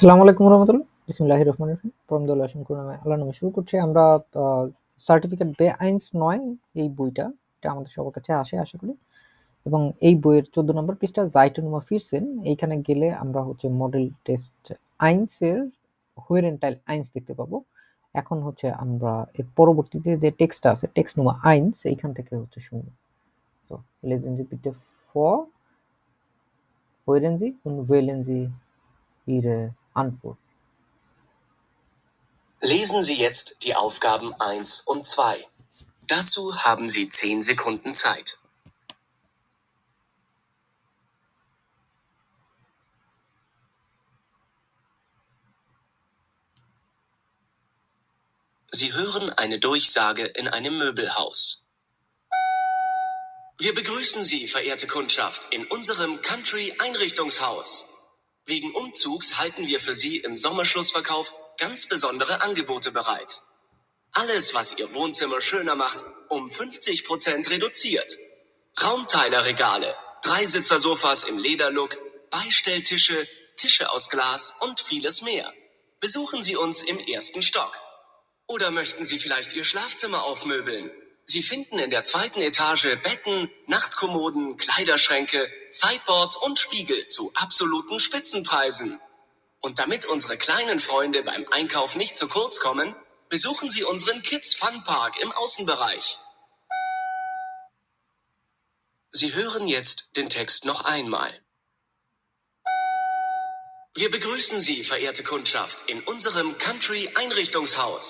আসসালামু আলাইকুম রহমতুল্লাহ, বিসমিল্লাহির রহমানির রহিম। পরমদয়াল অসীম করুণাময় আল্লাহর নামে শুরু করছি। আমরা সার্টিফিকেট বে-আইনস ৯ এই বইটা, এটা আমাদের সবার কাছে আসে আশা করি। এবং এই বইয়ের ১৪ নম্বর পৃষ্ঠা জাইটুনুমা ফিরসেন, এইখানে গেলে আমরা হচ্ছে মডেল টেস্ট আইনসের হোয়েরেন্টাইল আইনস দেখতে পাবো। এখন হচ্ছে আমরা এর পরবর্তীতে যে টেক্সটটা আছে, টেক্সট নুমা আইনস, এইখান থেকে হচ্ছে শুনবো। তো lesen Sie bitte vor, hören Sie und wählen Sie Ihre Antwort. Lesen Sie jetzt die Aufgaben 1 und 2. Dazu haben Sie 10 Sekunden Zeit. Sie hören eine Durchsage in einem Möbelhaus. Wir begrüßen Sie, verehrte Kundschaft, in unserem Country-Einrichtungshaus. Wegen Umzugs halten wir für Sie im Sommerschlussverkauf ganz besondere Angebote bereit. Alles, was Ihr Wohnzimmer schöner macht, um 50% reduziert. Raumteilerregale, Dreisitzer-Sofas im Lederlook, Beistelltische, Tische aus Glas und vieles mehr. Besuchen Sie uns im ersten Stock. Oder möchten Sie vielleicht Ihr Schlafzimmer aufmöbeln? Sie finden in der zweiten Etage Betten, Nachtkommoden, Kleiderschränke, Sideboards und Spiegel zu absoluten Spitzenpreisen. Und damit unsere kleinen Freunde beim Einkauf nicht zu kurz kommen, besuchen Sie unseren Kids Fun Park im Außenbereich. Sie hören jetzt den Text noch einmal. Wir begrüßen Sie, verehrte Kundschaft, in unserem Country-Einrichtungshaus.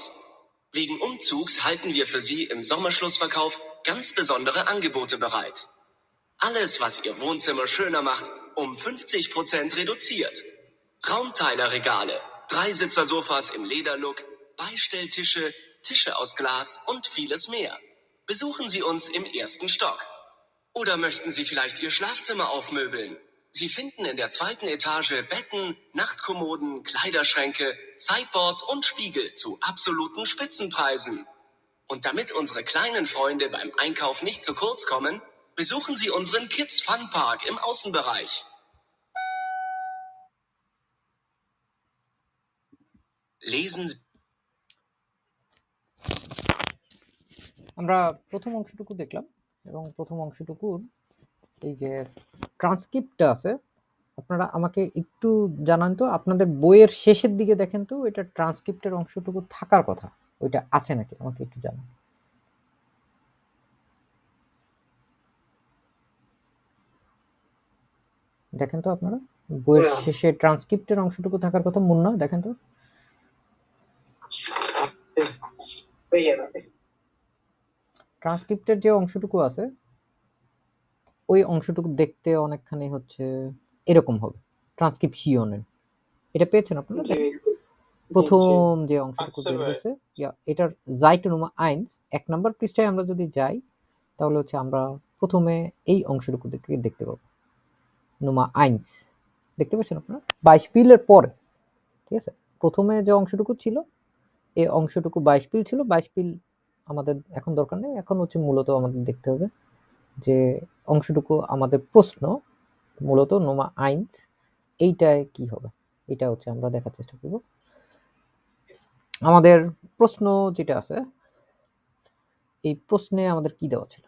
Wegen Umzugs halten wir für Sie im Sommerschlussverkauf ganz besondere Angebote bereit. Alles, was Ihr Wohnzimmer schöner macht, um 50% reduziert. Raumteilerregale, Dreisitzer-Sofas im Lederlook, Beistelltische, Tische aus Glas und vieles mehr. Besuchen Sie uns im ersten Stock. Oder möchten Sie vielleicht Ihr Schlafzimmer aufmöbeln? Sie finden in der zweiten Etage Betten, Nachtkommoden, Kleiderschränke, Sideboards und Spiegel zu absoluten Spitzenpreisen. Und damit unsere kleinen Freunde beim Einkauf nicht zu kurz kommen, besuchen Sie unseren Kids Fun Park im Außenbereich. Lesen Sie. আমরা প্রথম অংশটুকু দেখলাম এবং প্রথম অংশটুকুর এই যে ট্রান্সক্রিপ্টটা আছে, আপনারা আমাকে একটু জানান তো, আপনাদের বইয়ের শেষের দিকে দেখেন তো এটা ট্রান্সক্রিপ্টের অংশটুকু থাকার কথা, ওইটা আছে নাকি আমাকে একটু জানান। দেখেন তো আপনারা বইয়ের শেষে ট্রান্সক্রিপ্টের অংশটুকু থাকার কথা, মুন্না দেখেন তো। ট্রান্সক্রিপ্টের যে অংশটুকু আছে ওই অংশটুকু দেখতে অনেকখানি হচ্ছে এরকম হবে, ট্রান্সক্রিপশনের। এটা পেয়েছেন আপনারা? প্রথম যে অংশটুকু বের হয়েছে এটার জাইটুনুমা আইনস ১ নম্বর পৃষ্ঠায় আমরা যদি যাই তাহলে হচ্ছে আমরা প্রথমে এই অংশটুকু দেখতে পাবো, নুমা আইনস দেখতে পাচ্ছেন আপনারা ২২ পিলের পরে, ঠিক আছে। প্রথমে যে অংশটুকু ছিল এই অংশটুকু ২২ পিল ছিল, ২২ পিল আমাদের এখন দরকার নেই, এখন হচ্ছে মূলত আমাদের দেখতে হবে যে অংশটুকু আমাদের প্রশ্ন, মূলত নোমা আইনস এইটায় কি হবে, এটা হচ্ছে আমরা দেখার চেষ্টা করব। আমাদের প্রশ্ন যেটা আছে, এই প্রশ্নে আমাদের কি দেওয়া ছিল?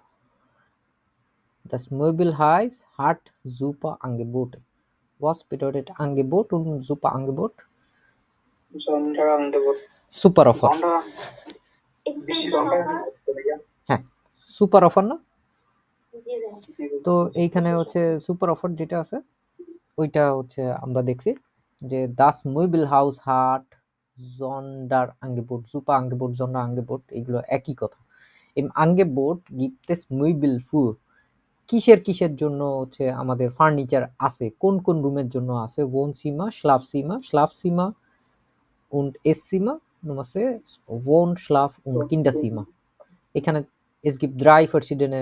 Das Möbelhaus hat super Angebote. Was bedeutet Angebot und super Angebot? Super offer. হ্যাঁ, সুপার অফার না? তো এইখানে হচ্ছে সুপার অফার যেটা আছে ওইটা হচ্ছে আমরা দেখছি যে দাস মুইবিল হাউস হাট জন্ডার আঙ্গেবোট, সুপার আঙ্গেবোট, জন্ডার আঙ্গেবোট, এগুলো একই কথা। im Angebot gibt es Möbel für, কিসের কিসের জন্য হচ্ছে আমাদের ফার্নিচার আছে, কোন কোন রুমের জন্য আছে, Wohnzimmer, Schlafzimmer, Schlafzimmer und Esszimmer, Nummer 6 Wohn, Schlaf und Kinderzimmer. এখানে es gibt 3 verschiedene,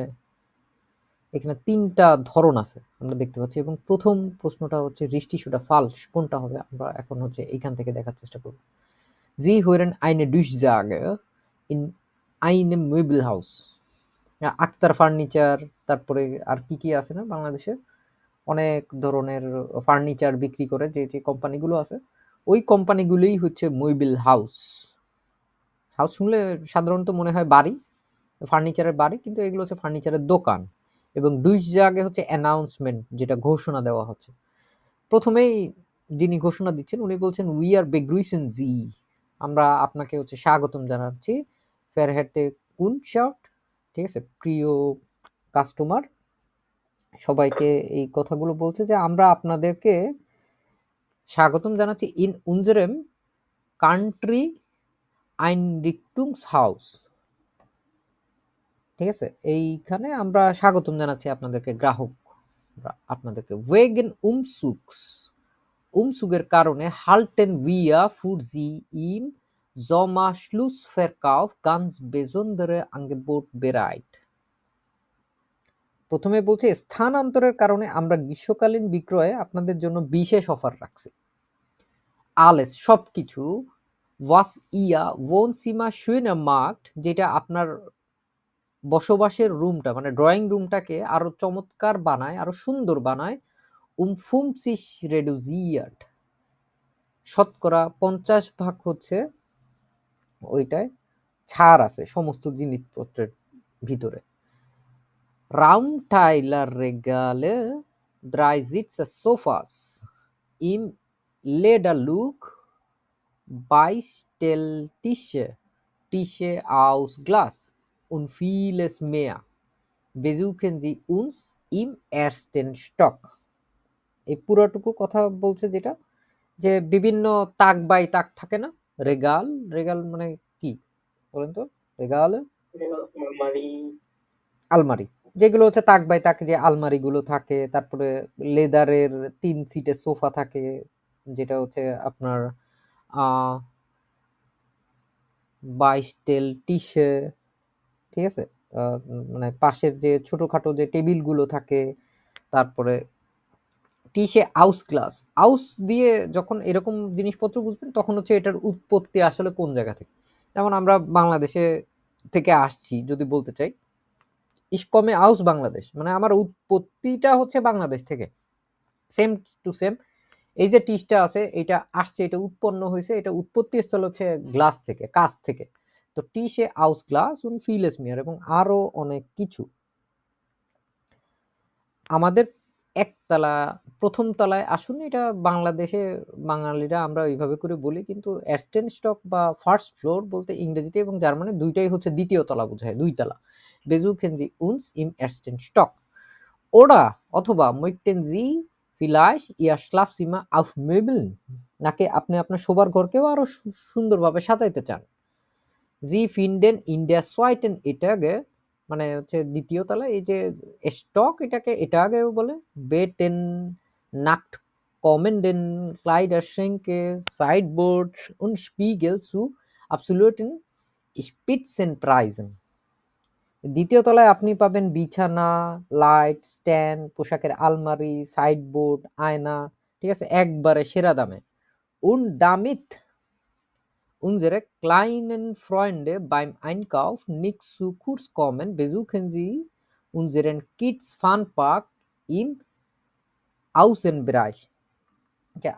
এখানে 3টা ধরন আছে আমরা দেখতে পাচ্ছি। এবং প্রথম প্রশ্নটা হচ্ছে richtig oder falsch, কোনটা হবে আমরা এখন হচ্ছে এইখান থেকে দেখার চেষ্টা করব। Sie hören eine Durchsage in einem Möbelhaus. Akhtar furniture, তারপরে আর কি কি আছে না বাংলাদেশে, অনেক ধরনের ফার্নিচার বিক্রি করে যে যে কোম্পানিগুলো আছে, ওই কোম্পানিগুলোই হচ্ছে মুইবিল হাউস। হাউস শুনলে সাধারণত মনে হয় বাড়ি, ফার্নিচারের বাড়ি, কিন্তু এগুলো হচ্ছে ফার্নিচারের দোকান। এবং দুই জায়গায় হচ্ছে অ্যানাউন্সমেন্ট, যেটা ঘোষণা দেওয়া হচ্ছে। প্রথমেই যিনি ঘোষণা দিচ্ছেন উনি বলছেন, উই আর বেগ্রুইসেন জি, আমরা আপনাকে হচ্ছে স্বাগতম জানাচ্ছি, ফেরহেতে কুনশার্ট, ঠিক আছে, প্রিয় কাস্টমার। সবাইকে এই কথাগুলো বলছে যে আমরা আপনাদেরকে স্বাগতম জানাচ্ছি ইন উনজেরেম কান্ট্রি আইনরিক্টুংস হাউস, ঠিক আছে, এইখানে আমরা স্বাগতম জানাচ্ছি আপনাদেরকে, গ্রাহক আপনাদেরকে। ওয়েগেন উমসুগের কারণে হালটেন উইয়া ফুর জি ইম Sommerschlussverkauf ganz besondere Angebot bereit। প্রথমে বলছে স্থানান্তরের কারণে আমরা গ্রীষ্মকালীন বিক্রয়ে আপনাদের জন্য বিশেষ অফার রাখছি। আলেস সবকিছু, ওয়াস ইয়া ওনসিমা শুইনা মার্কট, যেটা আপনার বসবাসের রুমটা মানে ড্রয়িং রুমটাকে আরো চমৎকার বানায়, আরো সুন্দর বানায়। উমফুমসিস রেডুজিয়াট, শতকরা 50% হচ্ছে ওইটায় ছাড় আছে সমস্ত জিনিসপত্রের ভিতরে। Raumteiler Regale, 3 Sitze Sofas im Lederlook, Beistelltische, Tische aus Glas und vieles mehr besuchen Sie uns im ersten Stock। এই পুরোটুকু কথা বলছে যেটা, যে বিভিন্ন তাক বাই তাক থাকে না, রেগাল, রেগাল মানে কি বলেন তো? রেগাল আলমারি, যেগুলো হচ্ছে তাক বাই তাক, যে আলমারিগুলো থাকে, তারপরে লেদারের 3 সিটের সোফা থাকে, যেটা হচ্ছে আপনার 22 টিশে, ঠিক আছে, মানে পাশের যে ছোটখাটো যে টেবিলগুলো থাকে, তারপরে টিশে আউস গ্লাস, আউস দিয়ে যখন এরকম জিনিসপত্র বুঝবেন তখন হচ্ছে এটার উৎপত্তি আসলে কোন জায়গা থেকে। যেমন আমরা বাংলাদেশে থেকে আসছি যদি বলতে চাই, ইসকমে আউস বাংলাদেশ, মানে আমার উৎপত্তিটা হচ্ছে বাংলাদেশ থেকে, সেম টু সেম। এই যে টিসটা আছে এটা আসছে, এটা উৎপন্ন হয়েছে, এটা উৎপত্তি স্থল হচ্ছে গ্লাস থেকে, কাঁচ থেকে। তো টিসে আউস গ্লাস উন ফিলেস মিয়ার, এবং আরো অনেক কিছু। আমাদের একতলা, প্রথম তলায় আসুন, এটা বাংলাদেশে বাঙালিরা আমরা ওইভাবে করে বলি, কিন্তু এস্টেন স্টক বা ফার্স্ট ফ্লোর বলতে ইংরেজিতে এবং জার্মানি দুইটাই হচ্ছে দ্বিতীয় তলা বোঝায়, দুই তলা। বেজুকেনজি উনস ইম এস্টেন স্টক ওরা, অথবা মইটেনজি ফিলাইশ ইয়া স্লাফসিমা আফ মেবল, নাকি আপনি আপনার শোবার ঘরকেও আরো সুন্দরভাবে সাজাইতে চান। জি ফিন্ডেন ইন্ডিয়া সোয়াইটেন এটাগে, মানে হচ্ছে দ্বিতীয় তলা, এই যে স্টক এটাকে এটা আগেও বলে। বেটেন নাক্ট কমেন্ডেন ক্লাইডার শ্রেঙ্কে সাইডবোর্ড উন স্পিগেল সু absoluten Spitzenpreisen। দ্বিতীয় তলায় আপনি পাবেন বিছানা, লাইট, স্ট্যান্ড, পোশাকের আলমারি, সাইডবোর্ড, আয়না, ঠিক আছে, একবারে সেরা দামে। Und damit unsere kleinen Freunde beim Einkauf nicht zu kurz kommen, besuchen Sie unseren Kids Fun Park im Außenbereich।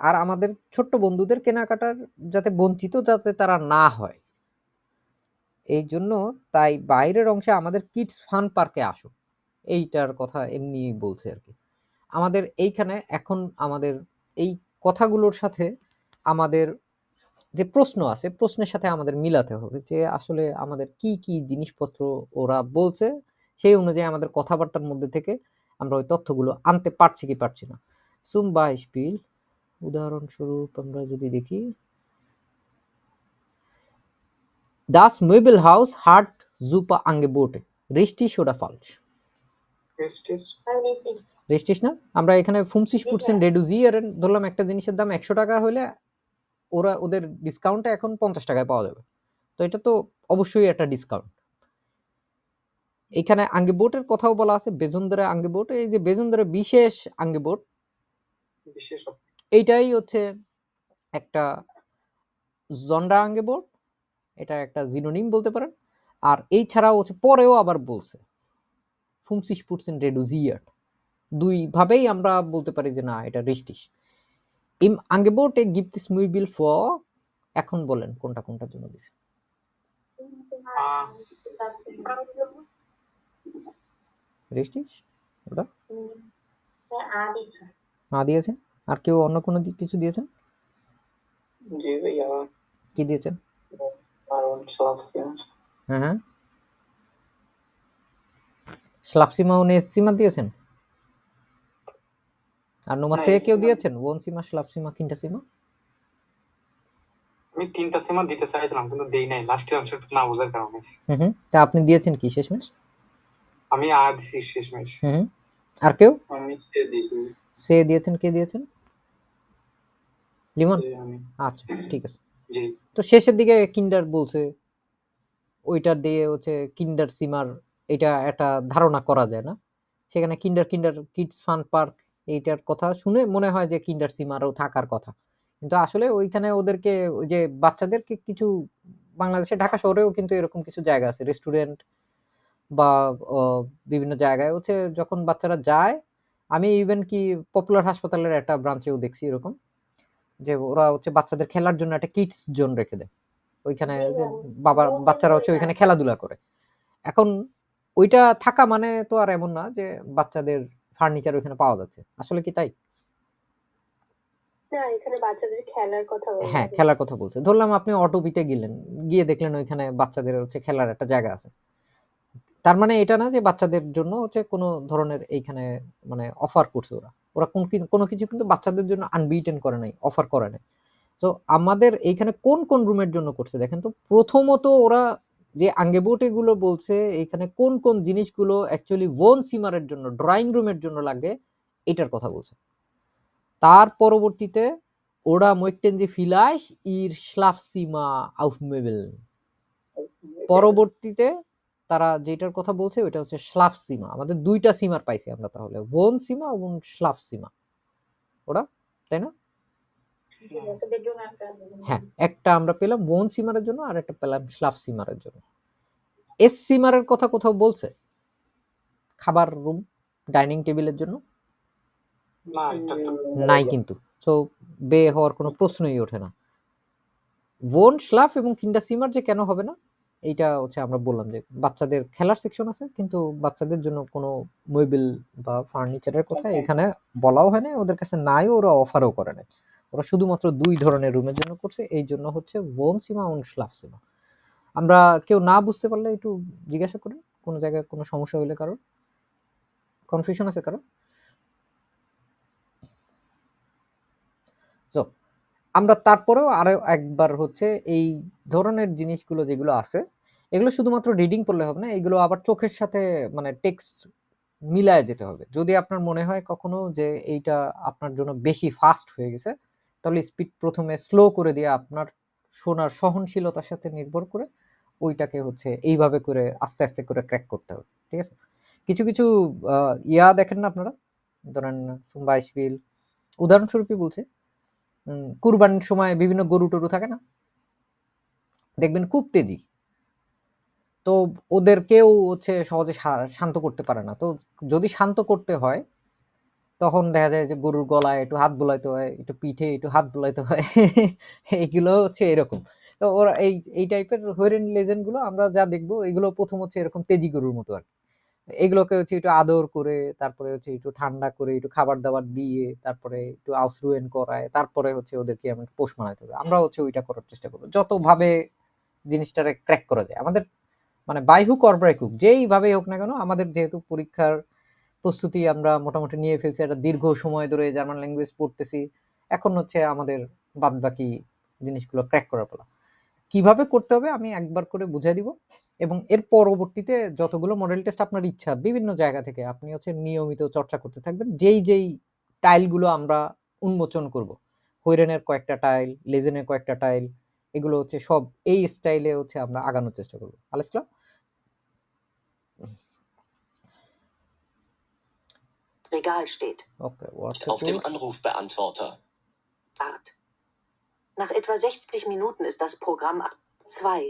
আর আমাদের ছোট্ট বন্ধুদের কেনাকাটার যাতে বঞ্চিত যাতে তারা না হয়, এই জন্য তাই বাইরের অংশে আমাদের কিডস ফান পার্কে আসুন। এইটার কথা এমনি বলছে আর কি। আমাদের এইখানে এখন আমাদের এই কথাগুলোর সাথে আমাদের যে প্রশ্ন আছে, প্রশ্নের সাথে আমাদের মিলাতে হবে যে আসলে আমাদের কি কি জিনিসপত্র ওরা বলছে, সেই অনুযায়ী আমাদের কথাবার্তার মধ্যে থেকে আমরা ওই তথ্যগুলো আনতে পারছি কি পারছি না। সুম বাইশপিল, উদাহরণস্বরূপ আমরা যদি দেখি, Das Möbelhaus hat super Angebote, richtig oder falsch? রেস্টিস না, আমরা এখানে 50% রেডুজিয়ারের ধরলাম, একটা জিনিসের দাম 100 টাকা হলে ওরা ওদের ডিসকাউন্টে এখন 50 টাকায় পাওয়া যাবে, তো এটা তো অবশ্যই একটা ডিসকাউন্ট। এখানে আঙ্গেবোটের কথাও বলা আছে, বেজনদারে আঙ্গেবোট, এই যে বেজনদারে বিশেষ আঙ্গেবোট, এইটাই হচ্ছে একটা জন্ডা আঙ্গেবোট, এটা একটা জিনোনিম বলতে পারেন। আর এই ছাড়াও হচ্ছে পরেও আবার বলছে 50% রেডুজিয়ার, দুই ভাবেই আমরা বলতে পারি যে না এটা রিস্টিস। ইম আঙ্গেবোটে গিফট দিস মুইবিল ফর, এখন বলেন কোনটা কোনটার জন্য দিছে। Ah, রেস্টিস ওটা Adi. দিয়েছেন। আর কেউ অন্য কোনো কিছু দিয়েছেন? জি ভাইয়া, কি দিয়েছেন? কারণ সবসময় হ্যাঁ হ্যাঁ, স্লাপসিমা ও নেসিমা দিয়েছেন। আর নোমা সে কেউ দিয়েছেন? ওনসিমা, স্লাপসিমা, কিন্টাসিমা? আমি 3টা সিমা দিতে চাইছিলাম কিন্তু দেই নাই, লাস্টের অংশটা না বোঝার কারণে। তা আপনি দিয়েছেন কি শেষমেশ? আমি দিছি শেষমেশ। আর কেউ? আমি সে দিছি। সে দিয়েছেন, কে দিয়েছেন? লিমন? আমি আচ্ছা ঠিক আছে। জি তো শেষের দিকে কিন্ডার বলছে, ওইটা দিয়ে হচ্ছে কিন্ডার সিমার, এটা একটা ধারণা করা যায় না? সেখানে কিন্ডার কিন্ডার কিডস ফান পার্ক এইটার কথা শুনে মনে হয় যে কিন্ডার সিমারও থাকার কথা, কিন্তু আসলে ওইখানে ওদেরকে ওই যে বাচ্চাদেরকে কিছু, বাংলাদেশে ঢাকা শহরেও কিন্তু এরকম কিছু জায়গা আছে, রেস্টুরেন্ট বা বিভিন্ন জায়গায় হচ্ছে যখন বাচ্চারা যায়, আমি ইভেন কি পপুলার হাসপাতালের একটা ব্রাঞ্চেও দেখছি এরকম, যে ওরা হচ্ছে বাচ্চাদের খেলার জন্য একটা কিডস জোন রেখে দেয় ওইখানে, যে বাচ্চারা হচ্ছে ওইখানে খেলাধুলা করে। এখন ওইটা থাকা মানে তো আর এমন না যে বাচ্চাদের ফার্নিচার ওইখানে পাওয়া যাচ্ছে, আসলে কি তাই? না, এখানে বাচ্চাদের খেলার কথা বলা হ্যাঁ, হয়েছে। খেলার কথা বলছে। ধরলাম আপনি অটোপিতে গেলেন, গিয়ে দেখলেন ওইখানে বাচ্চাদের হচ্ছে খেলার একটা জায়গা আছে। তার মানে এটা না যে বাচ্চাদের জন্য হচ্ছে কোনো ধরনের এইখানে মানে অফার করছে ওরা। ওরা কোনো কিছু কিন্তু বাচ্চাদের জন্য আনবিটেন করে নাই, অফার করে নাই। সো আমাদের এইখানে কোন রুমের জন্য করছে দেখেন তো। প্রথমত ওরা যে আঙ্গেবোটে গুলো বলছে এইখানে কোন জিনিসগুলো অ্যাকচুয়ালি ওন সিমারের জন্য, ড্রয়িং রুমের জন্য লাগে, এটার কথা বলছে। তার পরবর্তীতে ওরা möchten Sie vielleicht ihr Schlafzimmer aufmöbeln, পরবর্তীতে তারা যেটার কথা বলছে ওইটা হচ্ছে স্লাফসিমা। আমাদের দুইটা সিমার পাইছি আমরা, তাহলে ওন সিমা এবং স্লাফসিমা ওরা, তাই না? একটা বেডরুম একটা হ্যাঁ, একটা আমরা পেলাম ওন সিমারের জন্য আর একটা পেলাম স্লাফ সিমারের জন্য। এস সিমারের কথা কোথাও বলছে? খাবার রুম, ডাইনিং টেবিলের জন্য না, এটা তো নাই কিন্তু। সো বে হওয়ার কোনো প্রশ্নই ওঠে না। ওন স্লাফ এবং কিন্ডার সিমার যে কেন হবে না, এইটা হচ্ছে আমরা বললাম যে বাচ্চাদের খেলার সেকশন আছে কিন্তু বাচ্চাদের জন্য কোনো মেবেল বা ফার্নিচারের কথা এখানে বলাও হয় না, ওদের কাছে নাই, ওরা অফারও করে নাই। ওরা শুধুমাত্র দুই ধরনের রুমের জন্য করছে, এই জন্য হচ্ছে ওন সিমা এবং স্লাফ সিমা। আমরা কেউ না বুঝতে পারলে একটু জিজ্ঞাসা করুন, কোনো জায়গায় কোনো সমস্যা হইলে, কারোর কনফিউশন আছে কারো? তো আমরা তারপরেও আরো একবার হচ্ছে এই ধরনের জিনিসগুলো যেগুলো আছে এগুলো শুধুমাত্র রিডিং করলে হবে না, এগুলো আবার চোখের সাথে মানে টেক্সট মিলায় যেতে হবে। যদি আপনার মনে হয় কখনো যে এইটা আপনার জন্য বেশি ফাস্ট হয়ে গেছে, তাহলে স্পিড প্রথমে স্লো করে দিয়ে আপনার শোনার সহনশীলতার সাথে নির্ভর করে ওইটাকে হচ্ছে এইভাবে করে আস্তে আস্তে করে ক্র্যাক করতে হবে, ঠিক আছে? কিছু কিছু দেখেন না আপনারা, ধরেন সুম্বাইশবিল উদাহরণস্বরূপই বলছে, কুরবানির সময় বিভিন্ন গরু টরু থাকে না, দেখবেন খুব তেজি, তো ওদের কেউ হচ্ছে সহজে শান্ত করতে পারে না। তো যদি শান্ত করতে হয় তখন দেখা যায় যে গরুর গলায় একটু হাত বুলাইতে হয়, একটু পিঠে একটু হাত বুলাইতে হয় এইগুলো হচ্ছে এরকম। তো ওরা এই টাইপের হরিণ লেজেন্ড গুলো আমরা যা দেখবো এগুলো প্রথম হচ্ছে এরকম তেজি গরুর মতো আর কি। এগুলোকে হচ্ছে একটু আদর করে, তারপরে হচ্ছে একটু ঠান্ডা করে, একটু খাবার দাবার দিয়ে, তারপরে একটু আউসরুয়েন করায়, তারপরে হচ্ছে ওদেরকে আমরা পোষ মানাইতে হবে। আমরা হচ্ছে ওইটা করার চেষ্টা করবো যতভাবে জিনিসটারে ক্র্যাক করা যায় আমাদের, মানে by hook or by hook যেইভাবেই হোক না কেন, আমাদের যেহেতু পরীক্ষার প্রস্তুতি আমরা মোটামুটি নিয়ে ফেলছি, একটা দীর্ঘ সময় ধরে জার্মান ল্যাঙ্গুয়েজ পড়তেছি, এখন হচ্ছে আমাদের বাদ বাকি জিনিসগুলো ক্র্যাক করার পালা। কিভাবে করতে হবে আমি একবার করে বুঝাই দিব, এবং এর পরবর্তীতে যতগুলো মডেল টেস্ট আপনার ইচ্ছা বিভিন্ন জায়গা থেকে আপনি হচ্ছে নিয়মিত চর্চা করতে থাকবেন। যেই টাইলগুলো আমরা উন্মোচন করব, হৈরেনের কয়েকটা টাইল, লেজেনের কয়েকটা টাইল, এগুলো হচ্ছে সব এই স্টাইলে হচ্ছে আমরা আগানোর চেষ্টা করবো। আলেস ক্লার? Regal steht. Okay, what's Auf dem Anrufbeantworter. Art. Nach etwa 60 Minuten ist das Programm 2,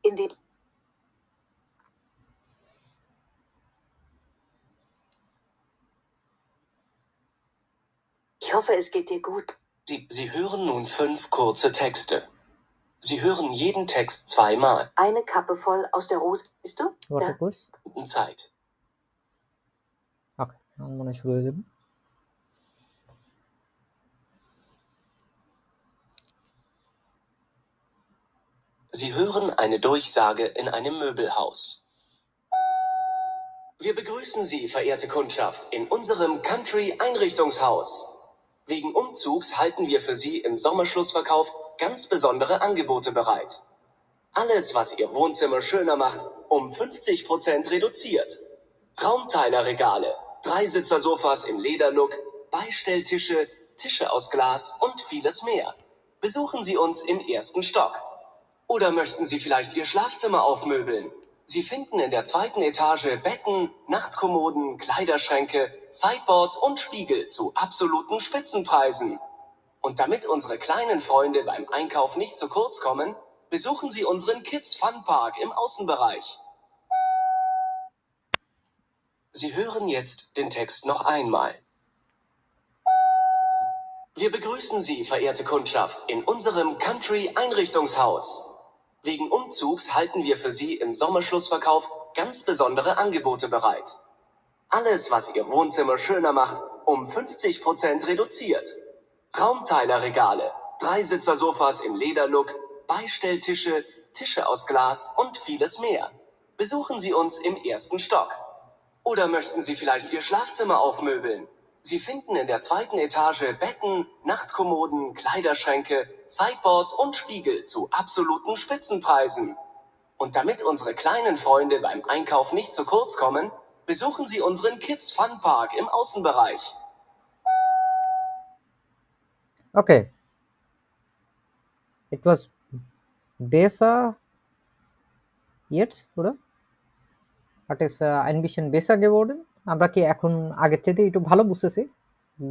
in dem ich hoffe, es geht dir gut. Sie hören nun 5 kurze Texte. Sie hören jeden Text 2-mal. Eine Kappe voll aus der Rose. Bist du? Water course Zeit. ওকে আমার মনে হয় শুরু হয়ে যাবে Sie hören eine Durchsage in einem Möbelhaus. Wir begrüßen Sie, verehrte Kundschaft, in unserem Country-Einrichtungshaus. Wegen Umzugs halten wir für Sie im Sommerschlussverkauf ganz besondere Angebote bereit. Alles, was Ihr Wohnzimmer schöner macht, um 50% reduziert. Raumteilerregale, Dreisitzer-Sofas im Lederlook, Beistelltische, Tische aus Glas und vieles mehr. Besuchen Sie uns im 1. Stock. Oder möchten Sie vielleicht Ihr Schlafzimmer aufmöbeln? Sie finden in der 2. Etage Betten, Nachtkommoden, Kleiderschränke, Sideboards und Spiegel zu absoluten Spitzenpreisen. Und damit unsere kleinen Freunde beim Einkauf nicht zu kurz kommen, besuchen Sie unseren Kids Fun Park im Außenbereich. Sie hören jetzt den Text noch einmal. Wir begrüßen Sie, verehrte Kundschaft, in unserem Country-Einrichtungshaus. Wegen Umzugs halten wir für Sie im Sommerschlussverkauf ganz besondere Angebote bereit. Alles, was Ihr Wohnzimmer schöner macht, um 50% reduziert. Raumteilerregale, Dreisitzer-Sofas im Lederlook, Beistelltische, Tische aus Glas und vieles mehr. Besuchen Sie uns im 1. Stock. Oder möchten Sie vielleicht Ihr Schlafzimmer aufmöbeln? Sie finden in der 2. Etage Betten, Nachtkommoden, Kleiderschränke, Sideboards und Spiegel zu absoluten Spitzenpreisen. Und damit unsere kleinen Freunde beim Einkauf nicht zu kurz kommen, besuchen Sie unseren Kids Fun Park im Außenbereich. Okay. It was besser jetzt, oder? Hat es ein bisschen besser geworden? আমরা কি এখন আগের চাইতে একটু ভালো বুঝতেছি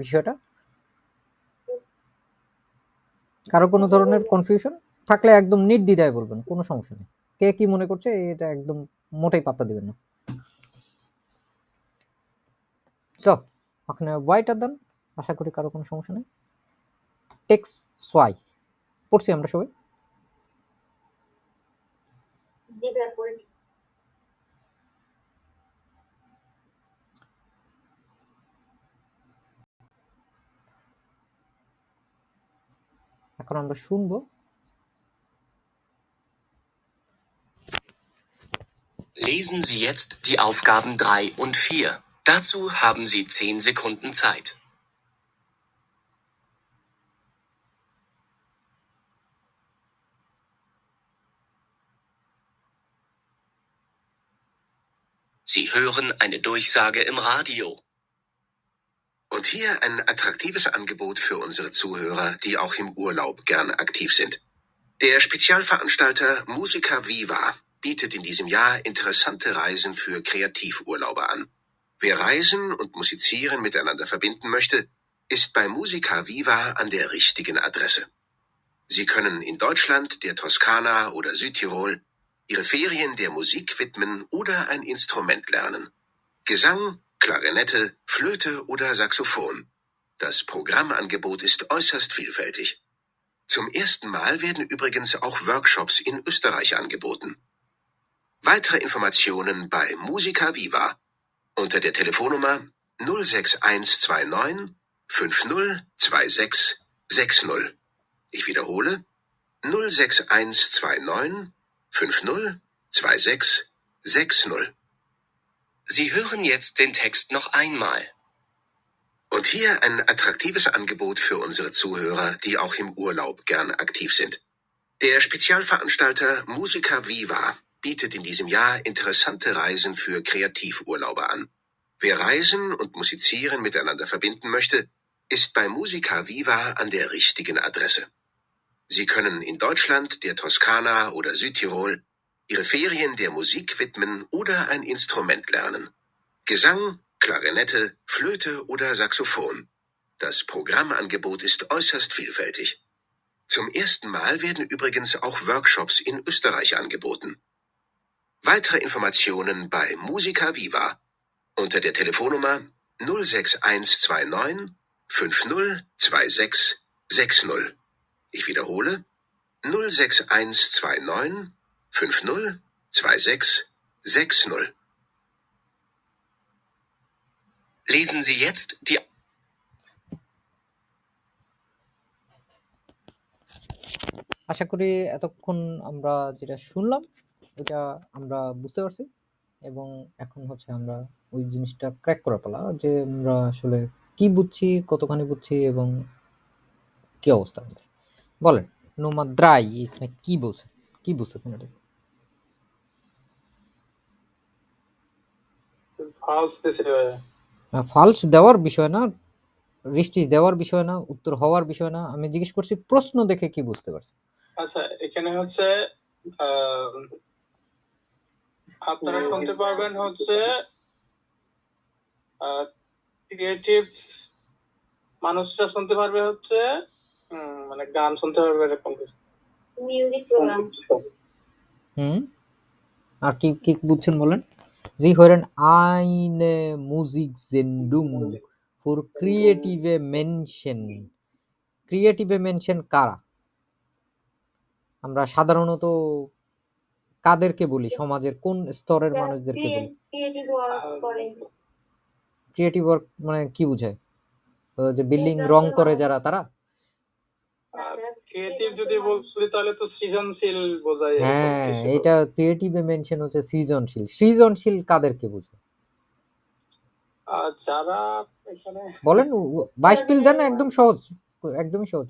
বিষয়টা? কারো কোনো ধরনের কনফিউশন থাকলে একদম নির্দ্বিধায় বলবেন, কোনো সমস্যা নেই। কে কি মনে করছে এটা একদম মোটেই পাত্তা দিবেন না। সো ওখানে ওয়াইটা দেন, আশা করি কারো কোনো সমস্যা নেই। টেক্স সোয়াই পড়ছি আমরা সবাই। এখন আমরা শুনবো। Lesen Sie jetzt die Aufgaben 3 und 4. Dazu haben Sie 10 Sekunden Zeit. Sie hören eine Durchsage im Radio. Und hier ein attraktives Angebot für unsere Zuhörer, die auch im Urlaub gern aktiv sind. Der Spezialveranstalter Musica Viva bietet in diesem Jahr interessante Reisen für Kreativurlauber an. Wer Reisen und Musizieren miteinander verbinden möchte, ist bei Musica Viva an der richtigen Adresse. Sie können in Deutschland, der Toskana oder Südtirol Ihre Ferien der Musik widmen oder ein Instrument lernen. Gesang, Klarinette, Flöte oder Saxophon. Das Programmangebot ist äußerst vielfältig. Zum ersten Mal werden übrigens auch Workshops in Österreich angeboten. Weitere Informationen bei Musica Viva unter der Telefonnummer 06129 502660. Ich wiederhole 06129 502660. Sie hören jetzt den Text noch einmal. Und hier ein attraktives Angebot für unsere Zuhörer, die auch im Urlaub gern aktiv sind. Der Spezialveranstalter Musica Viva bietet in diesem Jahr interessante Reisen für Kreativurlauber an. Wer Reisen und Musizieren miteinander verbinden möchte, ist bei Musica Viva an der richtigen Adresse. Sie können in Deutschland, der Toskana oder Südtirol Ihre Ferien der Musik widmen oder ein Instrument lernen. Gesang, Klarinette, Flöte oder Saxophon. Das Programmangebot ist äußerst vielfältig. Zum ersten Mal werden übrigens auch Workshops in Österreich angeboten. Weitere Informationen bei Musica Viva unter der Telefonnummer 06129 502660. 60. Ich wiederhole. 06129 50 26 60. Lesen Sie jetzt die আশা করি এতক্ষণ আমরা যেটা শুনলাম এটা আমরা বুঝতে পারছি, এবং এখন হচ্ছে আমরা ওই জিনিসটা ক্র্যাক করা পালা যে আমরা আসলে কি বুঝছি, কতখানি বুঝছি এবং কি অবস্থা আমাদের। বলেন নোমাদ্রাই এখানে কি বলছে, কি বুঝতেছেন এটা? ফালস দিছে ফালস দেওয়ার বিষয় না, রিস্টিজ দেওয়ার বিষয় না, উত্তর হওয়ার বিষয় না, আমি জিজ্ঞেস করছি প্রশ্ন দেখে কি বুঝতে পারছি। আচ্ছা এখানে হচ্ছে আপনারা শুনতে পারবেন হচ্ছে ক্রিয়েটিভ মানুষরা শুনতে পারবে হচ্ছে মানে গান শুনতে পারবে এরকম কিছু। Music programme. আর কি কি বুঝছেন বলেন? জি hören eine Musiksendung für kreative Menschen. ক্রিয়েটিভে মেনশন কারা? আমরা সাধারণত কাদেরকে বলি? সমাজের কোন স্তরের মানুষদেরকে বলি? ক্রিয়েটিভ ওয়ার্ক করে। ক্রিয়েটিভ ওয়ার্ক মানে কি বোঝায়? যে বিল্ডিং রং করে যারা, তারা? ক্রিয়েটিভ যদি বলছি তাহলে তো সৃজনশীল বোঝায়। হ্যাঁ, এটা ক্রিয়েটিভে মেনশন হচ্ছে সৃজনশীল। সৃজনশীল কাদেরকে বোঝায়? যারা এখানে বলেন 22 পিল জান, একদম সহজ, একদমই সহজ।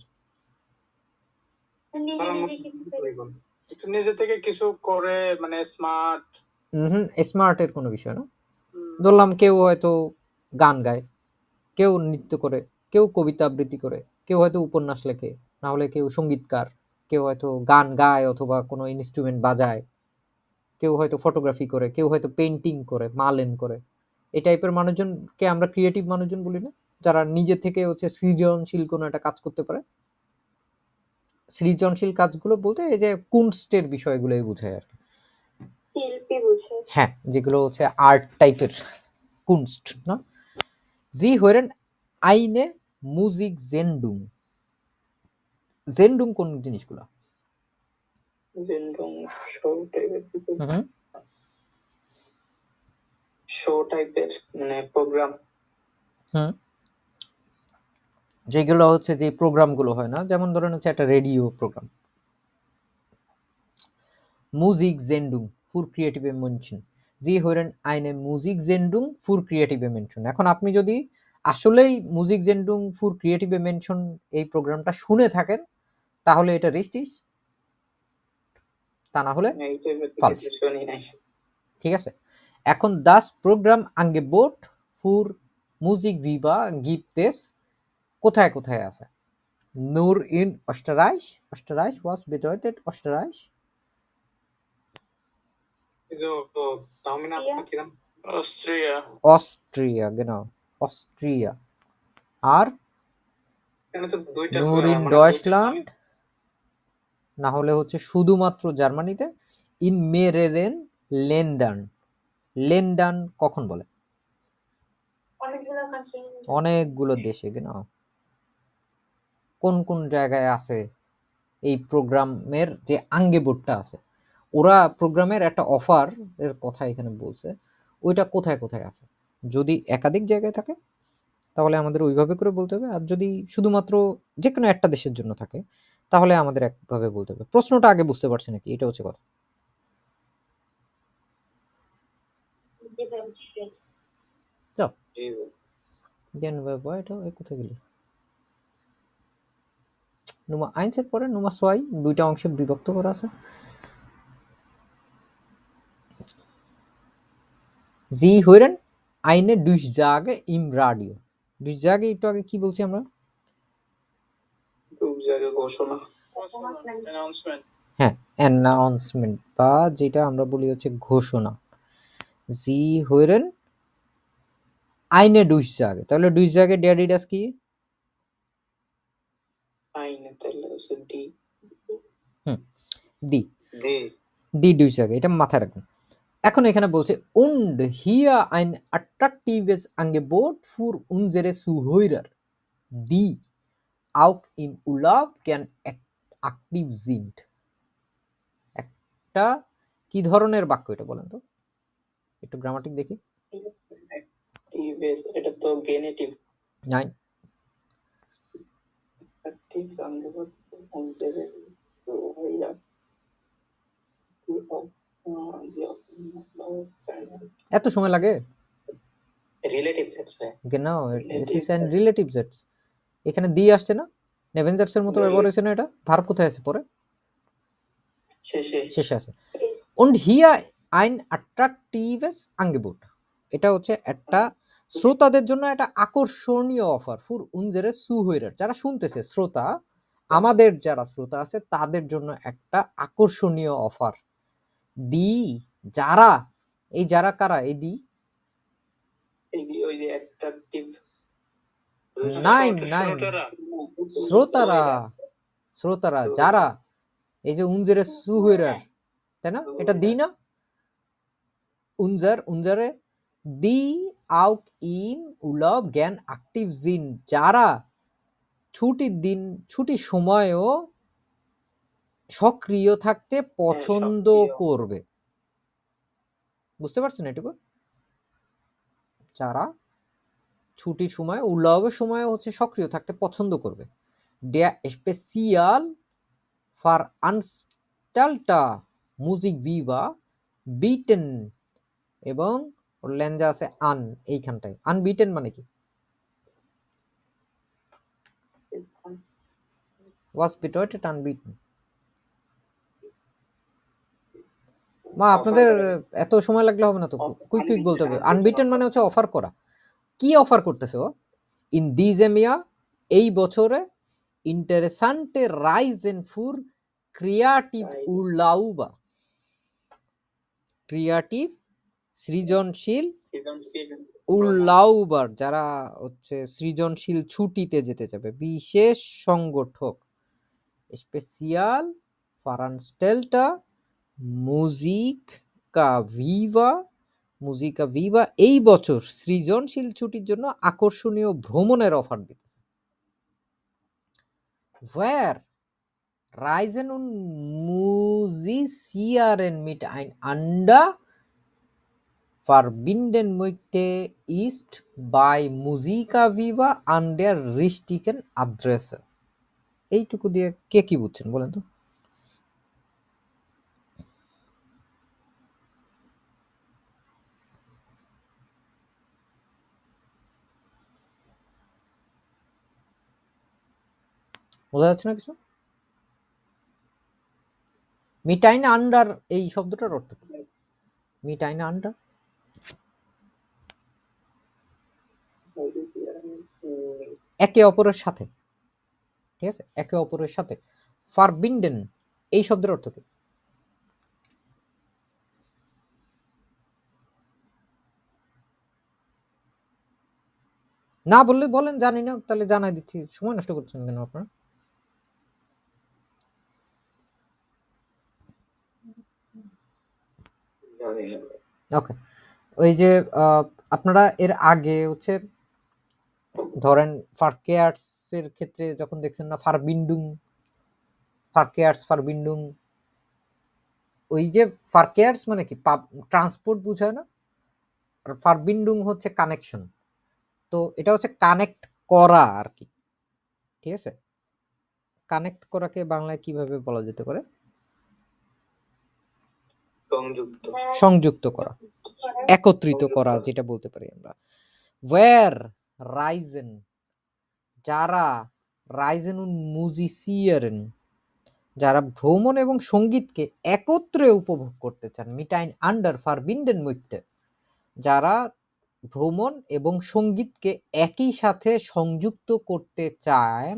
একটু নিজে থেকে কিছু করে, মানে স্মার্ট। স্মার্টের কোনো বিষয় না। ধরলাম কেউ হয়তো গান গায়, কেউ নৃত্য করে, কেউ কবিতা আবৃত্তি করে, কেউ হয়তো উপন্যাস লেখে, না হলে কেউ সঙ্গীতকার, কেউ হয়তো গান গায় অথবা কোনো ইনস্ট্রুমেন্ট বাজায়, কেউ হয়তো ফটোগ্রাফি করে, কেউ হয়তো পেন্টিং করে, মালেন করে। এই টাইপের মানুষজনকে আমরা ক্রিয়েটিভ মানুষজন বলি না, যারা নিজে থেকে হচ্ছে সৃজনশীল কোনো একটা কাজ করতে পারে। সৃজনশীল কাজগুলো বলতে এই যে কুনস্টের বিষয়গুলোই বোঝায় আর কি। শিল্পী বোঝায়। হ্যাঁ, যেগুলো হচ্ছে আর্ট টাইপের কুনস্ট না। জি hören eine Musiksendung. জেন্ডুং কোন জিনিসগুলো? জেন্ডং শো টাইপের শো টাইপের মানে প্রোগ্রাম। যেগুলো হচ্ছে যে প্রোগ্রামগুলো হয় না, যেমন ধরেন হচ্ছে একটা radio programme. Musiksendung für kreative Menschen. Sie hören eine Musiksendung für kreative Menschen. এখন আপনি যদি আসলেই Musiksendung für kreative Menschen এই প্রোগ্রামটা শুনে থাকেন তাহলে এটা রিস্টিস, তা না হলে falsch. ঠিক আছে, এখন das Programm Angebot für Musikviva gibt es কোথায় কোথায় আছে? Nur in Österreich. Österreich, was bedeutet Österreich? Austria. Austria, genau, Austria. আর nur in Deutschland, না হলে হচ্ছে শুধুমাত্র জার্মানিতে। in mehreren Ländern. লেন্ডান কখন বলে? অনেকগুলো দেশে, genau। কোন কোন জায়গায় আছে এই প্রোগ্রামের যে আঙ্গেবোটটা আছে? ওরা প্রোগ্রামের একটা অফার এর কথা এখানে বলছে, ওইটা কোথায় কোথায় আছে। যদি একাধিক জায়গায় থাকে তাহলে আমাদের ওইভাবে করে বলতে হবে, আর যদি শুধুমাত্র যে কোনো একটা দেশের জন্য থাকে তাহলে আমাদের একভাবে বলতে হবে। প্রশ্নটা আগে বুঝতে পারছি নাকি, এটা হচ্ছে কথা। কোথায় গেলি? নুমা 1 এর পরে নুমা 2 দুইটা অংশে বিভক্ত করা আছে। Sie hören eine Durchsage im Radio. Durchsage একটু আগে কি বলছি আমরা? durchsage ঘোষণা, অ্যানাউন্সমেন্ট। হ্যাঁ, অ্যানাউন্সমেন্ট বা যেটা আমরা বলি হচ্ছে ঘোষণা। Sie hören eine Durchsage, তাহলে Durchsage der das কি? আইনে তাহলে হচ্ছে ডি। দি Durchsage, এটা মাথায় রাখবেন। এখন এখানে বলছে und hier ein attraktives Angebot für unsere Zuhörer, die auch im Urlaub gern aktiv sind। একটা কি ধরনের বাক্য এটা বলেন তো, একটু গ্রামাটিক দেখি। এটা তো গেনেটিভ। নাইন, ঠিক এত সময় লাগে? রিলেটিভ সেটস হয়। genau, es ist ein relative Satz। এখানে দিয়ে আসছে না, নেভেনজার্স এর মতো ব্যবহার হয়েছে না, এটা ভার্ব কোথায় আছে পরে? শেষে আছে। und hier ein attraktives Angebot, এটা হচ্ছে একটা শ্রোতাদের জন্য একটা আকর্ষণীয় অফার ফুর unsere Zuhörer, যারা শুনতেছে শ্রোতা, আমাদের যারা শ্রোতা আছে তাদের জন্য একটা আকর্ষণীয় অফার। দি যারা, এই যারা কারা? এই দি ওই যে অ্যাট্রাকটিভ নাইন, শ্রোতারা, শ্রোতারা যারা, এই যে unsere Zuhörer, তাই না? এটা দি না, unsere die auch im Urlaub gern aktiv sind, যারা ছুটির দিন, ছুটির সময়ও সক্রিয় থাকতে পছন্দ করবে। বুঝতে পারছেন এটুকু? যারা ছুটির সময়, উল্লাবের সময় হচ্ছে সক্রিয় থাকতে পছন্দ করবে। der spezial Veranstalter Musik Viva bieten, এবং লেঞ্জা আছে আন, এইখানটায় আনবিটেন মানে কি? was bedeutet unbeaten? মা আপনাদের এত সময় লাগলে হবে না তো, কুইক কুইক বলতে হবে। আনবিটেন মানে হচ্ছে অফার করা। কি অফার করতেছে ও? ইন diesem Jahr, এই বছরে, ইন্টারেসান্টে রাইজেন ফুর ক্রিয়েটিভ উরলাউবা, ক্রিয়েটিভ সৃজনশীল উরলাউবার, যারা হচ্ছে সৃজনশীল ছুটিতে যেতে যাবে, বিশেষ সংগঠক স্পেশাল ফারানস্টেলটা মুজিকা ভিভা, মুজিকা ভিভা এই বছর সৃজনশীল ছুটির জন্য আকর্ষণীয় ভ্রমণের অফার দিতেছে। Where Reisen und Musizieren mit einander verbinden möchte, ist bei Musica Viva an der richtigen Adresse। এইটুকু দিয়ে কে কি বুঝছেন বলেন তো? বোঝা যাচ্ছে না কিছু? মিটাইন আন্ডার এই শব্দটার অর্থ কি? মিটাইন আন্ডার একে অপরের সাথে, ঠিক আছে, একে অপরের সাথে। ফারবিন্ডেন এই শব্দের অর্থ কি? না বললে বলেন, জানি না, তাহলে জানাই দিচ্ছি, সময় নষ্ট করছেন কেন আপনারা? ওকে, ওই যে আপনারা এর আগে হচ্ছে ধরেন ফারকেয়ার্স এর ক্ষেত্রে যখন দেখছেন না, ফারবিন্ডুং, ফারকেয়ার্স, ফারবিন্ডুং, ওই যে ফারকেয়ার্স মানে কি ট্রান্সপোর্ট বুঝায় না, আর ফারবিন্ডুং হচ্ছে কানেকশন। তো এটা হচ্ছে কানেক্ট করা আর কি, ঠিক আছে? কানেক্ট করাকে বাংলায় কিভাবে বলা যেতে পারে? সংযুক্ত করা, একত্রিত করা, যেটা বলতে পারি আমরা। ওয়্যার রাইজেন, যারা, রাইজেন উন মুজিসিয়ারেন, যারা ভ্রমণ এবং সঙ্গীতকে একত্রে উপভোগ করতে চান, মিটাইন আন্ডার ফারবিন্ডেন মইতে, যারা ভ্রমণ এবং সঙ্গীতকে একই সাথে সংযুক্ত করতে চায়,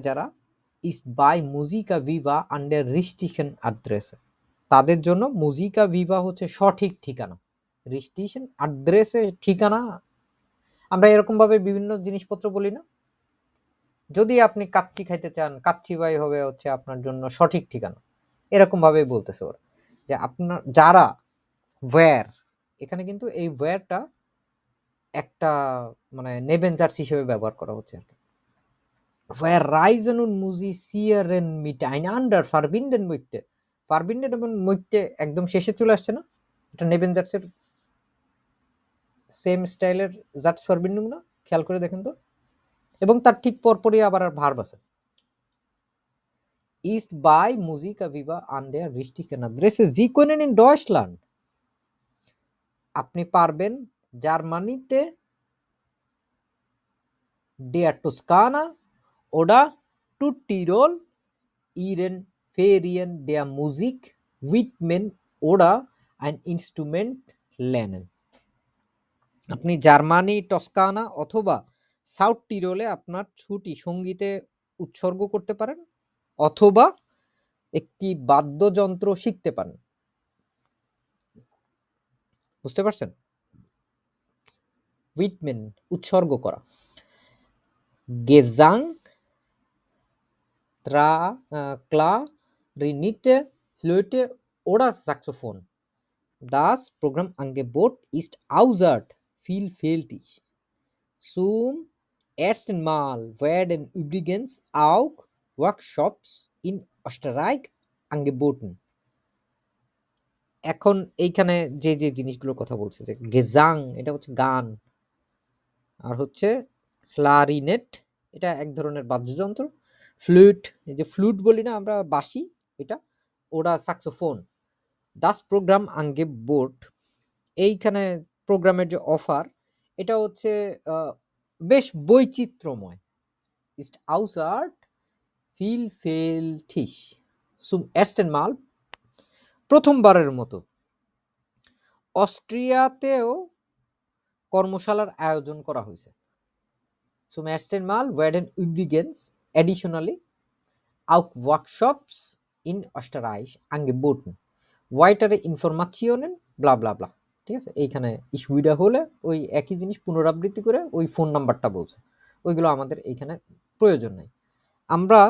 যারা ইস বাই মুজিকা ভিভা আন্ডার রিস্টিশন আড্রেসে, তাদের জন্য মুজিকা ভিভা হচ্ছে সঠিক ঠিকানা। রিস্টিশন আড্রেসে ঠিকানা, আমরা এরকম ভাবে বিভিন্ন জিনিসপত্র বলি না, যদি আপনি কাচ্চি খাইতে চান, কাচ্চি বাই হবে হচ্ছে আপনার জন্য সঠিক ঠিকানা, এরকম ভাবে বলতেছে ওরা। যে আপনার যারা, ওয়্যার, এখানে কিন্তু এই ওয়্যারটা একটা মানে নেবেনজার্স হিসেবে ব্যবহার করা হচ্ছে আর কি। where Reisen und Musizieren miteinander verbinden möchte. Verbinden এবং möchte একদম শেষে চলে আসছে না? এটা নেবেন জাটসের সেম স্টাইলের জাটস ভার্বিন্ডুম না? খেয়াল করে দেখেন তো। এবং তার ঠিক পরপরই আবার আর ভার্ব আছে। Ist bei Musiker Viva an der richtigen Adresse. Sie können in Deutschland. আপনি পারবেন জার্মানিতে der Toskana oder Südtirol ihren Ferien der Musik widmen oder ein Instrument lernen. আপনি জার্মানি, টস্কানা অথবা সাউথ টিরোলে আপনার ছুটি সঙ্গীতে উৎসর্গ করতে পারেন অথবা একটি বাদ্যযন্ত্র শিখতে পারেন। বুঝতে পারছেন? উইটমেন উৎসর্গ করা। গেজাং, ক্লারিনেটে, ফ্লুইটে oder Saxophon. Das Programmangebot ist äußerst vielfältig. Zum ersten Mal werden übrigens auch Workshops in Österreich angeboten. এখন এইখানে যে জিনিসগুলোর কথা বলছে যে গেজাং এটা হচ্ছে গান, আর হচ্ছে ক্লারিনেট এটা এক ধরনের বাদ্যযন্ত্র, ফ্লুট এই যে ফ্লুট বলি না আমরা বাঁশি এটা, ওরা সাক্সোফোন। দাস প্রোগ্রাম আঙ্গেবোট এইখানে প্রোগ্রামের যে অফার এটা হচ্ছে বেশ বৈচিত্র্যময়। ist äußerst vielfältig zum ersten Mal প্রথমবারের মতো অস্ট্রিয়াতেও কর্মশালার আয়োজন করা হয়েছে। zum ersten Mal werden übrigens additionally auch Workshops in Österreich angeboten. Weitere Informationen bla bla bla। ঠিক আছে, এইখানে ইস্যুটা হলে ওই একই জিনিস পুনরাবৃত্তি করে ওই ফোন নাম্বারটা বলছে, ওইগুলো আমাদের এইখানে প্রয়োজন নাই। আমরা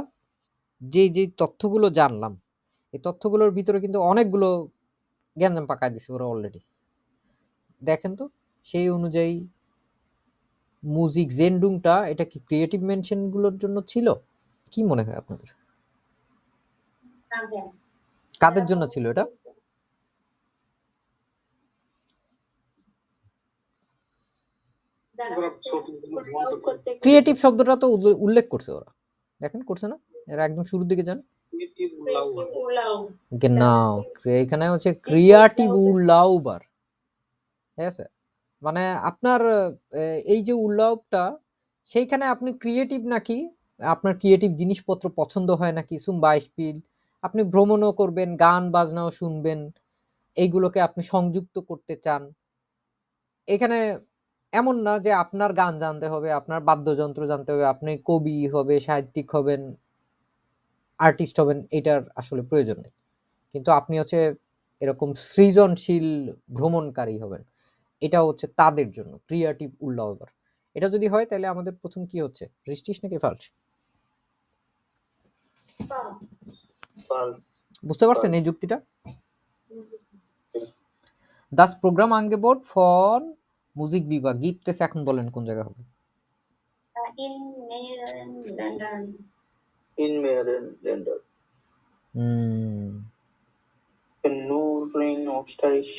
যে তথ্যগুলো জানলাম এই তথ্যগুলোর ভিতরে কিন্তু অনেকগুলো জ্ঞানজাম পাকায় দিছে ওরা অলরেডি। দেখেন তো সেই অনুযায়ী মিউজিক জেন্ডুংটা এটা কি ক্রিয়েটিভ মেনশনগুলোর জন্য ছিল? কি মনে হয় আপনাদের? কাদের জন্য ছিল এটা? ক্রিয়েটিভ শব্দটা তো উল্লেখ করছে ওরা, দেখেন করছে না? এরা একদম শুরুর দিকে যান। genau, এখানে হচ্ছে ক্রিয়েটিভ উল্লাউবার। ঠিক আছে, মানে আপনার এই যে উল্লাউবটা সেইখানে আপনি ক্রিয়েটিভ নাকি আপনার ক্রিয়েটিভ জিনিসপত্র পছন্দ হয় নাকি zum Beispiel আপনি ভ্রমণও করবেন, গান বাজনাও শুনবেন, এইগুলোকে আপনি সংযুক্ত করতে চান। এখানে এমন না যে আপনার গান জানতে হবে, আপনার বাদ্যযন্ত্র জানতে হবে, আপনি কবি হবে, সাহিত্যিক হবেন, আর্টিস্ট হবেন, এটার আসলে প্রয়োজন নেই। কিন্তু আপনি হচ্ছে এরকম সৃজনশীল ভ্রমণকারী হবেন, এটা হচ্ছে তাদের জন্য ক্রিয়েটিভ উল্লাউবার। এটা যদি হয় তাহলে আমাদের প্রথম কি হচ্ছে, রিস্টিস নাকি ফালস? বুঝতে পারছেন এই যুক্তিটা? Das Programmangebot von Musikviva gibt es এখন বলেন কোন জায়গা হবে? in mehreren Ländern. In mehreren Ländern. Nur in Österreich.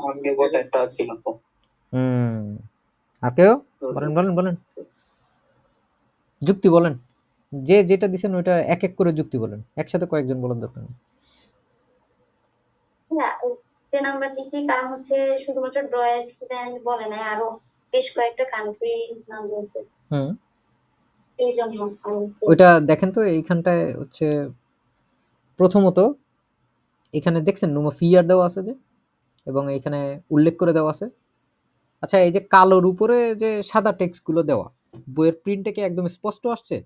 Angebot একটা ছিল তো। আর কেউ বলেন যুক্তি বলেন, যে যেটা দিছেন ওইটা এক এক করে যুক্তি বলেন, একসাথে কয়েকজন বলার দরকার নেই। না, যে নাম্বার দিচ্ছি কারণ হচ্ছে শুধুমাত্র ড্রয়ের স্টুডেন্ট বলে নাই, আরো বেশ কয়েকটা কান্ট্রি নাম বলছে। এই জন্য ওইটা দেখেন তো এইখানটায় হচ্ছে প্রথমত এখানে দেখছেন নুমা ফিয়ার দেওয়া আছে যে, এবং এখানে উল্লেখ করে দেওয়া আছে। আচ্ছা, এই যে কালোর উপরে যে সাদা টেক্সটগুলো দেওয়া, বইয়ের প্রিন্টে কি একদম স্পষ্ট আসছে?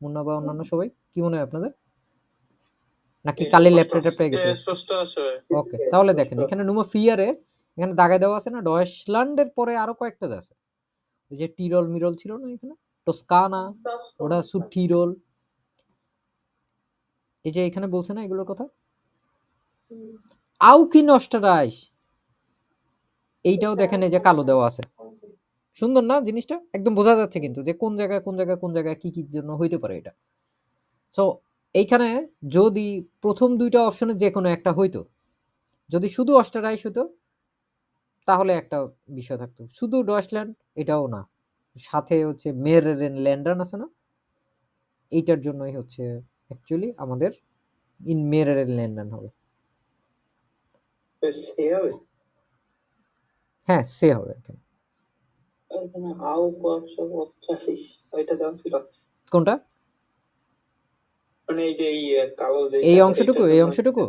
মুন্না বা অন্যান্য সবাই কি মনে হয় আপনাদের? নাকি কালি ল্যাপটপে পেয়ে গেছে? ওকে, তাহলে দেখেন এখানে নুমা ফিয়ারে এখানে দাগায় দেওয়া আছে না, ডয়েশল্যান্ডের পরে আরো কয়েকটা আছে, ওই যে টিরল মিরল ছিল না এখানে, টস্কানা, ওটা সুটিরল, এই যে এখানে বলছে না এগুলোর কথা। আউ কি নস্টারাইশ, এইটাও দেখেন এই যে কালো দেওয়া আছে। সুন্দর না জিনিসটা? একদম বোঝা যাচ্ছে কিন্তু যে কোন জায়গায় কি জন্য হইতে পারে এটা। সো এইখানে যদি প্রথম ২ টা অপশনের যেকোনো একটা হইতো, যদি শুধু অস্টাররাইস হতো তাহলে একটা বিষয় থাকতো। শুধু ডয়েচল্যান্ড এটাও না। সাথে হচ্ছে মেহেরেরেন ল্যান্ডার্ন আছে না? এইটার জন্যই হচ্ছে অ্যাকচুয়ালি আমাদের ইন মেহেরেরেন ল্যান্ডার্ন হবে। সে হবে হ্যাঁ, সে হবে এখানে। এখানে আউ বর্ষক অষ্টাশিস ওইটা দেওয়া ছিল কোনটা? মানে এই যে কালো যে এই অংশটুকু?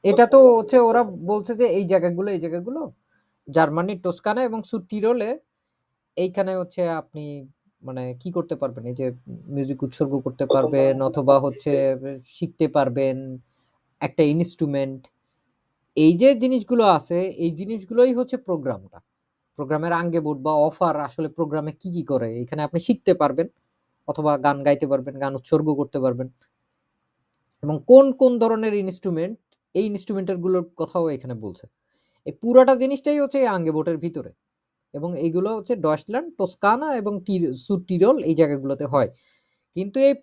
এটা তো হচ্ছে ওরা বলছে যে এই জায়গাগুলো জার্মানি, টস্কানা এবং সুটিরোলে এইখানে হচ্ছে আপনি মানে কি করতে পারবেন? এই যে মিউজিক উৎসর্গ করতে পারবেন অথবা হচ্ছে শিখতে পারবেন একটা ইন্সট্রুমেন্ট। এই যে জিনিসগুলো আছে, এই জিনিসগুলোই হচ্ছে প্রোগ্রামটা। প্রোগ্রামের আঙ্গেবোট বা অফার আসলে প্রোগ্রামে কি করে? এখানে আপনি শিখতে পারবেন অথবা গান গাইতে পারবেন, গান উৎসর্গ করতে পারবেন এবং কোন ধরনের ইন্সট্রুমেন্ট, এই ইন্সট্রুমেন্টের গুলোর কথাও এখানে বলছে। এই পুরাটা জিনিসটাই হচ্ছে এই আঙ্গেবোটের ভিতরে এবং এইগুলো হচ্ছে ডয়েচল্যান্ড, টস্কানা এবং সুটিরোল এই জায়গাগুলোতে হয়। কিন্তু এই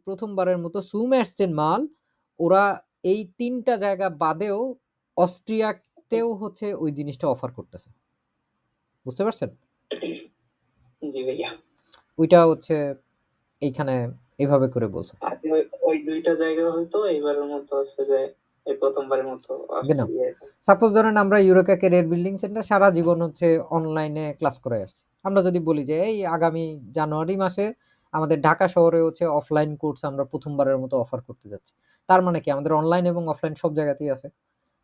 প্রথমবারের মতো সুমেরস্টেনমাল ওরা এই ৩ টা জায়গা বাদেও অস্ট্রিয়াতেও হচ্ছে ওই জিনিসটা অফার করতেছে। বুঝতে পারছেন? জি ভাইয়া। ওইটা হচ্ছে এইখানে এভাবে করে বলছে। আগে ওই ২ টা জায়গা হয়তো এবারের মতো হচ্ছে যে এই প্রথমবারের মতো genau। অস্ট্রেলিয়া। সাপোজ ধরেন আমরা ইউরেকা ক্যারিয়ার বিল্ডিং সেন্টার সারা জীবন হচ্ছে অনলাইনে ক্লাস করে আসছি। আমরা যদি বলি যে এই আগামী জানুয়ারি মাসে আমাদের ঢাকা শহরে হচ্ছে অফলাইন কোর্স আমরা প্রথমবারের মতো অফার করতে যাচ্ছি। তার মানে কি আমাদের অনলাইন এবং অফলাইন সব জায়গাতেই আছে।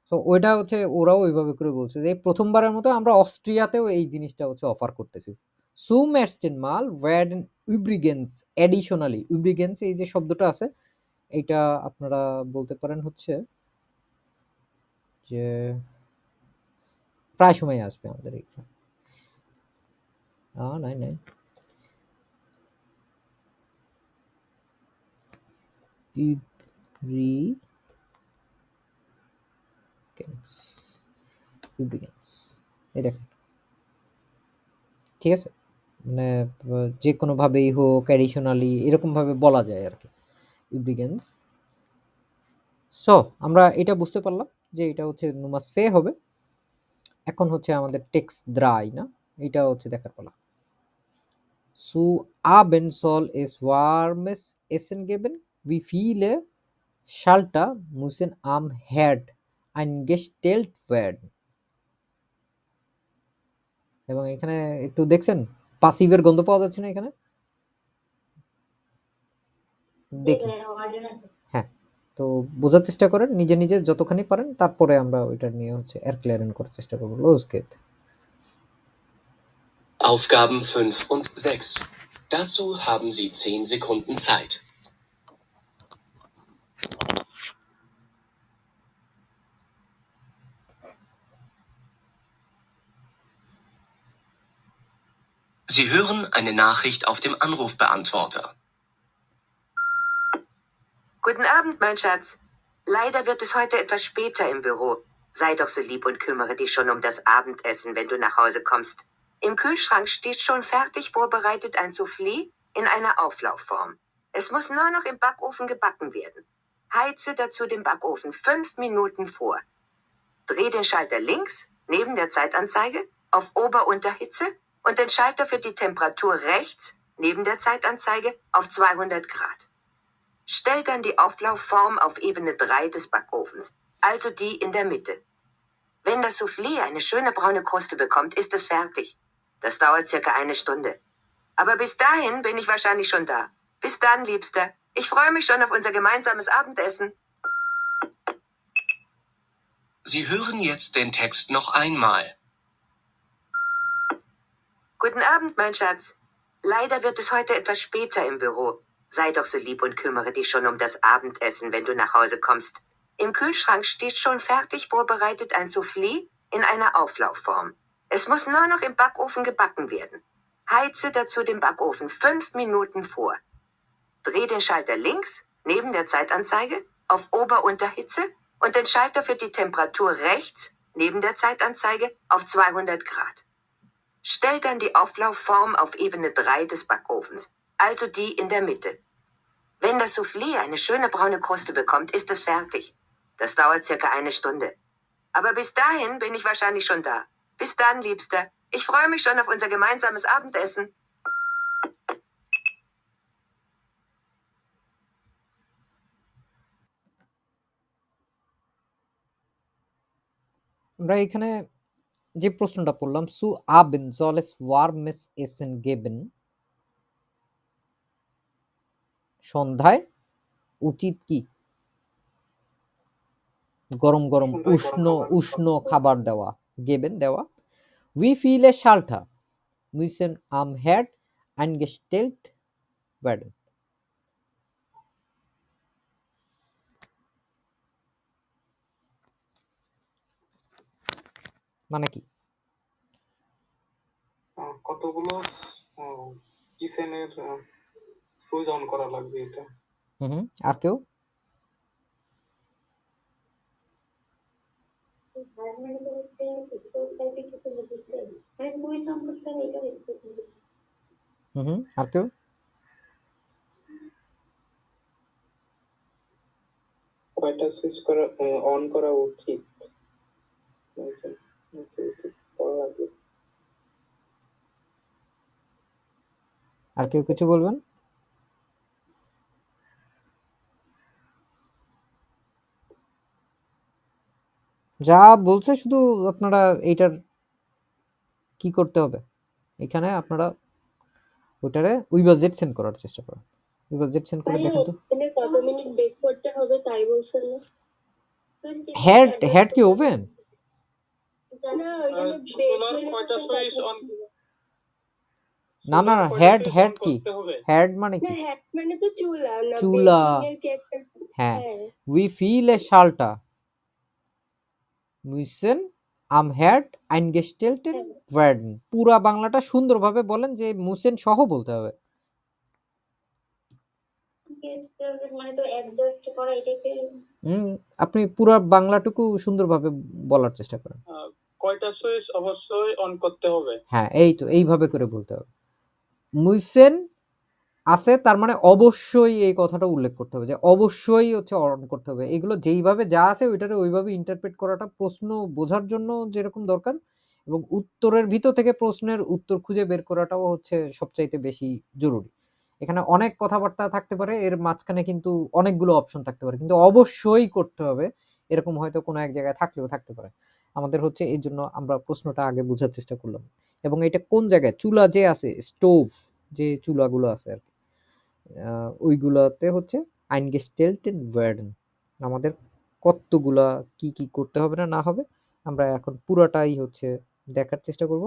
সো ওইটা হচ্ছে ওরাও ওইভাবে করে বলছে যে এই প্রথমবারের মতো আমরা অস্ট্রিয়াতেও এই জিনিসটা হচ্ছে অফার করতেছি। Zum ersten Mal werden übrigens additionally übrigens এই যে শব্দটা আছে এইটা আপনারা বলতে পারেন হচ্ছে যে প্রায় সময় আসবে আমাদের এখানে। নাই। Lubricants এই দেখেন। ঠিক আছে? মানে যেকোনোভাবেই হোক অ্যাডিশনালি এরকমভাবে বলা যায় আরকি। lubricants। সো আমরা এটা বুঝতে পারলাম যে এটা হচ্ছে Nummer C হবে। এখন হচ্ছে আমাদের টেক্সট 3 না? এটা হচ্ছে দেখার পালা। Zu Abend soll es warmes Essen geben. Wie viele Schalter müssen am Herd eingestellt werden? এবং এখানে একটু দেখছেন পাসিভের গন্ধ পাওয়া যাচ্ছে না এখানে? দেখি। হ্যাঁ, তো বোঝার চেষ্টা করেন নিজে যতখানি পারেন তারপরে আমরা ওইটা নিয়ে হচ্ছে erklären করার চেষ্টা করব। Los geht's। Aufgaben 5 und 6. Dazu haben Sie 10 Sekunden Zeit. Sie hören eine Nachricht auf dem Anrufbeantworter. Guten Abend, mein Schatz. Leider wird es heute etwas später im Büro. Sei doch so lieb und kümmere dich schon um das Abendessen, wenn du nach Hause kommst. Im Kühlschrank steht schon fertig vorbereitet ein Soufflé in einer Auflaufform. Es muss nur noch im Backofen gebacken werden. Heize dazu den Backofen 5 Minuten vor. Dreh den Schalter links, neben der Zeitanzeige, auf Ober-Unterhitze und den Schalter für die Temperatur rechts, neben der Zeitanzeige, auf 200 Grad. Stell dann die Auflaufform auf Ebene 3 des Backofens, also die in der Mitte. Wenn das Soufflé eine schöne braune Kruste bekommt, ist es fertig. Das dauert circa 1 Stunde. Aber bis dahin bin ich wahrscheinlich schon da. Bis dann, Liebster. Ich freue mich schon auf unser gemeinsames Abendessen. Sie hören jetzt den Text noch einmal. Guten Abend, mein Schatz. Leider wird es heute etwas später im Büro. Sei doch so lieb und kümmere dich schon um das Abendessen, wenn du nach Hause kommst. Im Kühlschrank steht schon fertig vorbereitet ein Soufflé in einer Auflaufform. Es muss nur noch im Backofen gebacken werden. Heize dazu den Backofen 5 Minuten vor. Dreh den Schalter links, neben der Zeitanzeige, auf Ober-Unterhitze und den Schalter für die Temperatur rechts, neben der Zeitanzeige auf 200 Grad. Stellt dann die Auflaufform auf Ebene 3 des Backofens, also die in der Mitte. Wenn das Soufflé eine schöne braune Kruste bekommt, ist es fertig. Das dauert circa 1 Stunde. Aber bis dahin bin ich wahrscheinlich schon da. Bis dann, Liebster. Ich freue mich schon auf unser gemeinsames Abendessen. আমরা এখানে যে প্রশ্নটা পড়লাম, সু আবেন জলেস ওয়ার্মেস এসেন গেবেন, সন্ধ্যায় উচিত কি? গরম গরম সন্ধ্যায় উষ্ণ গরম উষ্ণ খাবার দেওয়া, গেবেন দেওয়া। উই ফিল এ শালটা মুইসেন আম হ্যাড আইনগেস্টেল্ট werden। মানে কি? কতগুলো কিচেনের সুইচ অন করা লাগবে এটা। হুম, আর কেউ? হুম, আর কেউ? কয়টা সুইচ করা অন করা উচিত? উচিত করা লাগবে। আর কেউ কিছু বলবেন? যা বলছে শুধু আপনারা এইটার কি করতে হবে, এখানে আপনারা ওইটারে উইবাজেট সেন্ড করার চেষ্টা করেন। উইবাজেট সেন্ড করে দেখেন তো। এখানে কত মিনিট বেক করতে হবে তাই বলছে না? হেড কি ওভেন? না ওইখানে চুলার কয়টা সুইচ অন না না, চুলার কয়টা হেড সুইচ হেড অন কি? করতে হবে? হেড মানে না কি? হ্যাট মানে তো চুলা না, চুলা। বেকিং এর কি একটা। হ্যাঁ, হ্যাঁ উই ফিল এ শালটা মুইসেন আম হ্যাড আইনগেস্টেল্টেন ওয়ার্ডেন। পুরা বাংলাটা সুন্দরভাবে বলেন, যে মুসেন সহ বলতে হবে। মানে তো অ্যাডজাস্ট করা এটাকে আপনি পুরা বাংলাটুকু সুন্দরভাবে বলার চেষ্টা করেন। কয়টা সুইচ অবশ্যই অন করতে হবে? হ্যাঁ, এই তো এইভাবে করে বলতে হবে। মুইসেন আছে, তার মানে অবশ্যই এই কথাটা উল্লেখ করতে হবে যে অবশ্যই হচ্ছে অন করতে হবে। এগুলো যেইভাবে যা আছে ওইটারে ওইভাবে ইন্টারপ্রেট করাটা প্রশ্ন বোঝার জন্য যেরকম দরকার, এবং উত্তরের ভিতর থেকে প্রশ্নের উত্তর খুঁজে বের করাটাও হচ্ছে সবচাইতে বেশি জরুরি। এখানে অনেক কথাবার্তা থাকতে পারে, এর মাঝখানে কিন্তু অনেকগুলো অপশন থাকতে পারে, কিন্তু অবশ্যই করতে হবে এরকম হয়তো কোনো এক জায়গায় থাকলেও থাকতে পারে। আমাদের হচ্ছে এই জন্য আমরা প্রশ্নটা আগে বোঝার চেষ্টা করলাম, এবং এটা কোন জায়গায় চুলা যে আছে, স্টোভ যে চুলাগুলো আছে আর কি, ওইগুলাতে হচ্ছে আইনগেস্টেল্টেন ওয়ার্ডেন। আমাদের কতগুলা কি কি করতে হবে না না হবে আমরা এখন পুরাটাই হচ্ছে দেখার চেষ্টা করব।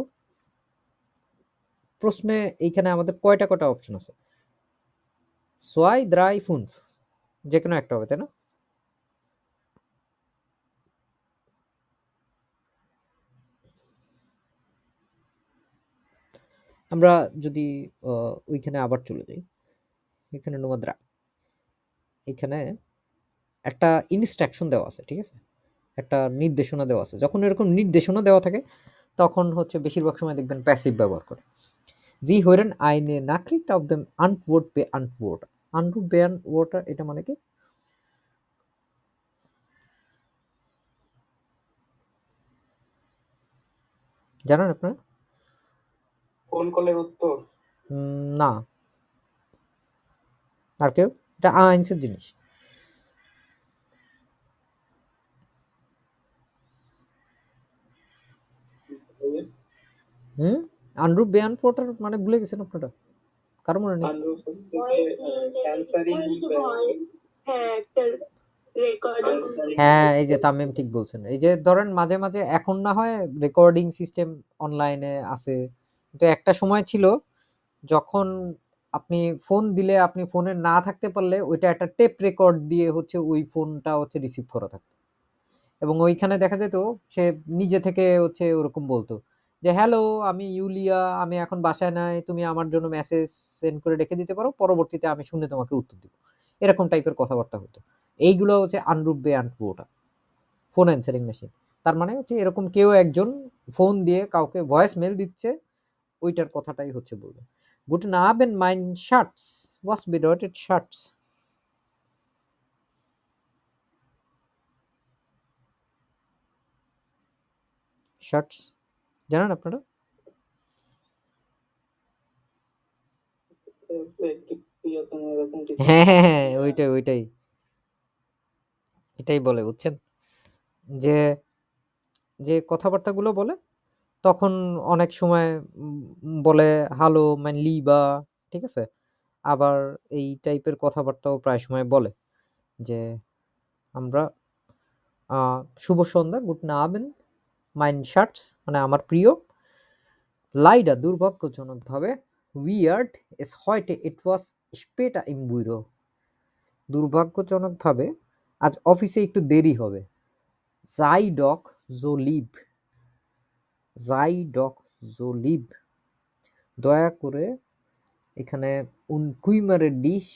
প্রশ্নে এইখানে আমাদের কয়টা কয়টা অপশন আছে? সোয়াই দ্রাই ফুনফ, যে কোনো একটা হবে, তাই না? আমরা যদি ওইখানে আবার চলে যাই, এখানে নোমাদ্রা, এখানে একটা ইনস্ট্রাকশন দেওয়া আছে, ঠিক আছে, একটা নির্দেশনা দেওয়া আছে। যখন এরকম নির্দেশনা দেওয়া থাকে তখন হচ্ছে বেশিরভাগ সময় দেখবেন প্যাসিভ ব্যবহার করে। জি হইরেন আইনে নাকরিক অফ দেম আনওয়ার্ড বে আনওয়ার্ড। আনরুট বে আনওয়ার্ড এটা মানে কি জানেন আপনারা? ফোন কলের উত্তর। না। আর কেউ? এটা আইনসের জিনিস। আনরুট বে আনওয়ার্ড মানে ভুলে গেছেন আপনারা? কারো মনে নেই? আনরুফ হচ্ছে অ্যানসারিং হ্যাঁ একটা রেকর্ডিং। হ্যাঁ, এই যে তামিম ঠিক বলছেন। এই যে ধরেন মাঝে মাঝে এখন না হয় রেকর্ডিং সিস্টেম অনলাইনে আছে, কিন্তু একটা সময় ছিল যখন আপনি ফোন দিলে আপনি ফোনে না থাকতে পারলে ওইটা একটা টেপ রেকর্ড দিয়ে হচ্ছে ওই ফোনটা হচ্ছে রিসিভ করা থাকতো, এবং ওইখানে দেখা যেত সে নিজে থেকে হচ্ছে ওরকম বলতো যে হ্যালো, আমি ইউলিয়া, আমি এখন বাসায় নাই, তুমি আমার জন্য মেসেজ সেন্ড করে রেখে দিতে পারো, পরবর্তীতে আমি শুনে তোমাকে উত্তর দিব। এরকম টাইপের কথাবার্তা হতো। এইগুলো হচ্ছে আনরুপ বে আনরুটা ফোন অ্যান্সারিং মেশিন। তার মানে হচ্ছে এরকম কেউ একজন ফোন দিয়ে কাউকে ভয়েস মেল দিচ্ছে, ওইটার কথাটাই হচ্ছে বলবে। Guten Abend, mein Schatz. Was bedeutet Schatz? Schatz জানেন আপনারা? কি প্রিয়তম এরকম কিছু হ্যাঁ হ্যাঁ হ্যাঁ, ওইটাই এটাই বলে, বুঝছেন? যে যে কথাবার্তাগুলো বলে তখন অনেক সময় বলে হ্যালো মাইন লিবা, ঠিক আছে? আবার এই টাইপের কথাবার্তাও প্রায় সময় বলে যে আমরা শুভ সন্ধ্যা, গুডন আবেন, মাইন শার্টস মানে আমার প্রিয়, লাইডা দুর্ভাগ্যজনকভাবে, উইয়ার্ড এস হয়টে ইট ওয়াজ স্পেটা ইম বুইরো, দুর্ভাগ্যজনকভাবে আজ অফিসে একটু দেরি হবে। জাই ডক জো লিভ, জাই ডক জো লিভ, দয়া করে এখানে কুইমারের ডিশ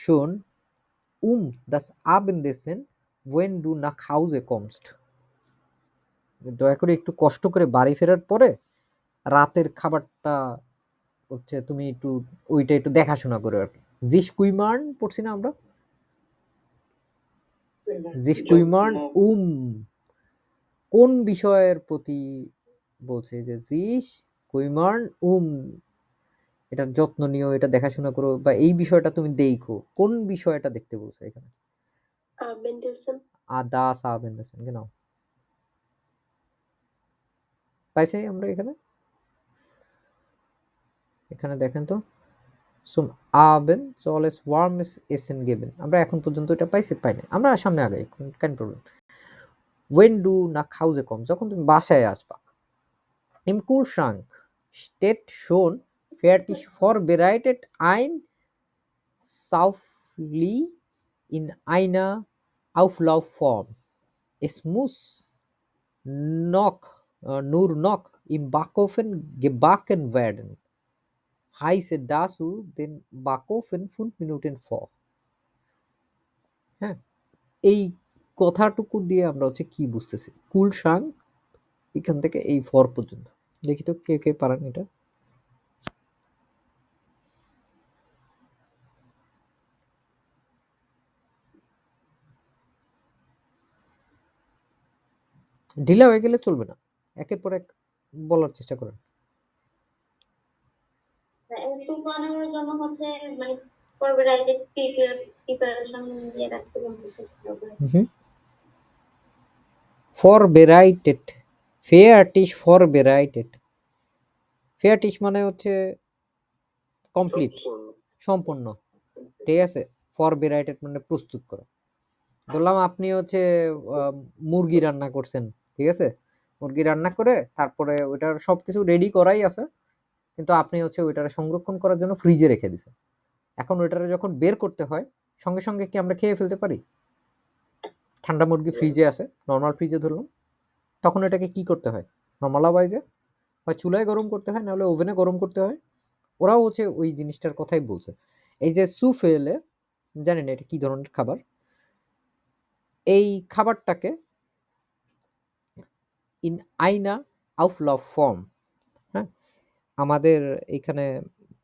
শোন দাস আবেন্দেসেন ওয়েন ডু না হাউজে কমস্ট, দয়া করে একটু কষ্ট করে বাড়ি ফেরার পরে রাতের খাবারটা হচ্ছে তুমি একটু ওইটা একটু দেখাশোনা করে আর কি। জিস কুইমার্ন পড়ছি না আমরা, জিস কুইমার্ন কোন বিষয়ের প্রতি বলছে যে জিস কুইমার্ন এটার যত্ন নিও, এটা দেখাশোনা করো, বা এই বিষয়টা তুমি দেখো, কোন বিষয়টা দেখতে বলছে এখানে? Abendessen. Das Abendessen, genau. পাইছি আমরা এখানে, এখানে দেখেন তো, zum Abend soll es warmes Essen geben, আমরা এখন পর্যন্ত এটা পাইছি পাইনি, আমরা সামনে আগাই, কেন problem. when du nach Hause kommst, যখন তুমি বাসায় আসবা। im Kühlschrank steht schon fertig vorbereitet ein Soufflé in einer Auflaufform, es muss nur noch im Backofen gebacken werden, heiße dazu den Backofen 5 Minuten vor. হ্যাঁ, এই কথাটুকু দিয়ে আমরা হচ্ছে কি বুঝতেছি? কুলশাং এখান থেকে এই ফর পর্যন্ত, দেখি তো কে কে পারেন এটা। ঢিলা হয়ে গেলে চলবে না, একের পর এক বলার চেষ্টা করেন। একটু বানানোর জন্য হচ্ছে মানে ফরওয়ার্ডেড প্রিপারেশন দিয়ে রাখতে বলতেছে। ফরবেরাইটেড, ফেয়ারটিশ ফরবেরাইটেড, ফেয়ারটিশ মানে হচ্ছে কমপ্লিট, সম্পূর্ণ, ঠিক আছে? ফরবেরাইটেড মানে প্রস্তুত করা। বললাম আপনি হচ্ছে মুরগি রান্না করছেন, ঠিক আছে? মুরগি রান্না করে তারপরে ওইটার সবকিছু রেডি করাই আছে, কিন্তু আপনি হচ্ছে ওইটারে সংরক্ষণ করার জন্য ফ্রিজে রেখে দিছেন। এখন ওইটারে যখন বের করতে হয় সঙ্গে সঙ্গে কি আমরা খেয়ে ফেলতে পারি? ঠান্ডা মুরগি ফ্রিজে আছে, নর্মাল ফ্রিজে ধরলাম, তখন এটাকে কি করতে হয়? নর্মালাইজে হয় চুলায় গরম করতে হয়, নাহলে ওভেনে গরম করতে হয়। ওরাও হচ্ছে ওই জিনিসটার কথাই বলছে। এই যে সুফেলে, জানেন এটা কি ধরনের খাবার? এই খাবারটাকে ইন আইনা আউফলাফ ফর্ম, হ্যাঁ, আমাদের এখানে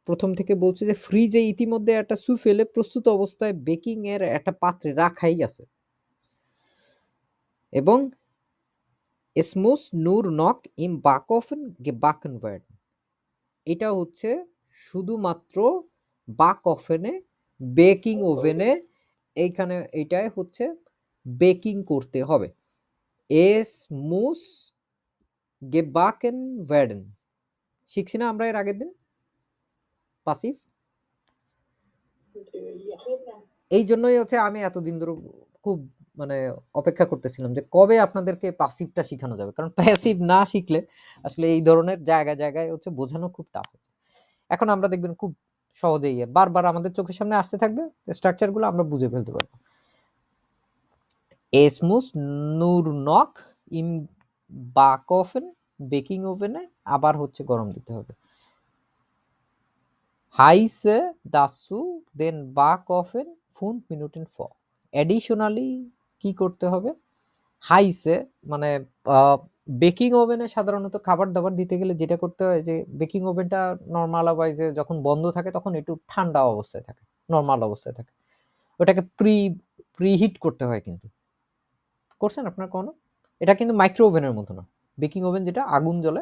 প্রথম থেকে বলছে যে ফ্রিজে ইতিমধ্যে একটা সুফেলে প্রস্তুত অবস্থায় বেকিং এর একটা পাত্রে রাখাই আছে, এবং এসমুস নূর নক ইম বাকফেন গেবাকেন ওয়ার্ড, এটা হচ্ছে শুধুমাত্র বাক ওভেনে, বেকিং ওভেনে, এইখানে এটাই হচ্ছে বেকিং করতে হবে। এস মুস গেবাকেন ওয়ার্ডেন, শিখছি না আমরা এর আগের দিন পাসিভ। এই জন্যই হচ্ছে আমি এতদিন ধরে খুব মানে অপেক্ষা করতেছিলাম যে কবে আপনাদেরকে পাসিভটা শেখানো যাবে, কারণ প্যাসিভ না শিখলে আসলে এই ধরনের জায়গায় জায়গায় হচ্ছে বোঝানো খুব টাফ হচ্ছে। এখন আমরা দেখবেন খুব সহজেই বারবার আমাদের চোখের সামনে আসতে থাকবে, স্ট্রাকচারগুলো আমরা বুঝে ফেলতে পারবো। Es muss nur noch im Backofen, baking ওভেনে আবার হচ্ছে গরম দিতে হবে। Heiße dazu den Backofen 5 Minuten vor. Additionally কি করতে হবে? হাইসে, মানে বেকিং ওভেনে সাধারণত খাবার দাবার দিতে গেলে যেটা করতে হয় যে বেকিং ওভেনটা নর্মাল ওয়াইজে যখন বন্ধ থাকে তখন একটু ঠান্ডা অবস্থায় থাকে, নর্মাল অবস্থায় থাকে। ওটাকে প্রিহিট করতে হয়। কিন্তু করছেন আপনার কোনো? এটা কিন্তু মাইক্রো ওভেনের মতো না। বেকিং ওভেন যেটা আগুন জ্বলে,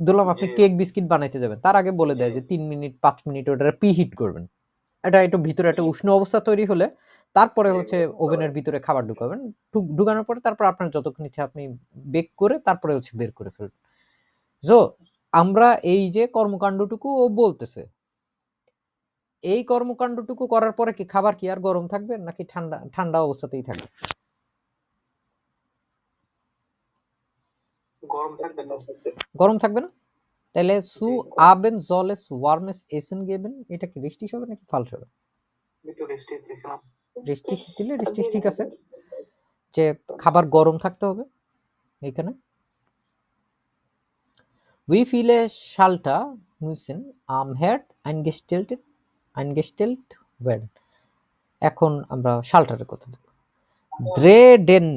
ধরলাম আপনি কেক বিস্কিট বানাইতে যাবেন, তার আগে বলে দেয় যে 3 মিনিট 5 মিনিট ওটা প্রিহিট করবেন। এটা একটু ভিতরে একটা উষ্ণ অবস্থা তৈরি হলে তারপরে হচ্ছে ওভেনের ভিতরে খাবার ঢুকাবেন। ঢুকানোর পরে তারপর আপনার যতক্ষণ ইচ্ছা আপনি বেক করে তারপরে হচ্ছে বের করে ফেলবেন। সো আমরা এই যে কর্মকাণ্ডটুকু ও বলতেছে, এই কর্মকাণ্ডটুকু করার পরে কি খাবার কি আর গরম থাকবে নাকি ঠান্ডা ঠান্ডা অবস্থাতেই থাকবে? গরম থাকবে তো। গরম থাকবে না? তাহলে সু জি, আবেন জলেস ওয়ার্মেস এসেন গেবেন, এটা কি রিস্টিস হবে নাকি ফালস হবে? আমি তো রেস্টে দিয়েছিলাম। রিস্টিস দিলে রিস্টিস ঠিক আছে, যে খাবার গরম থাকতে হবে এইখানে। উই ফিলে শালটা মুসেন আম হেড আইনগেস্টেল্ট ওয়েন। এখন আমরা শালটারের কথা দেব। ড্রেডেন,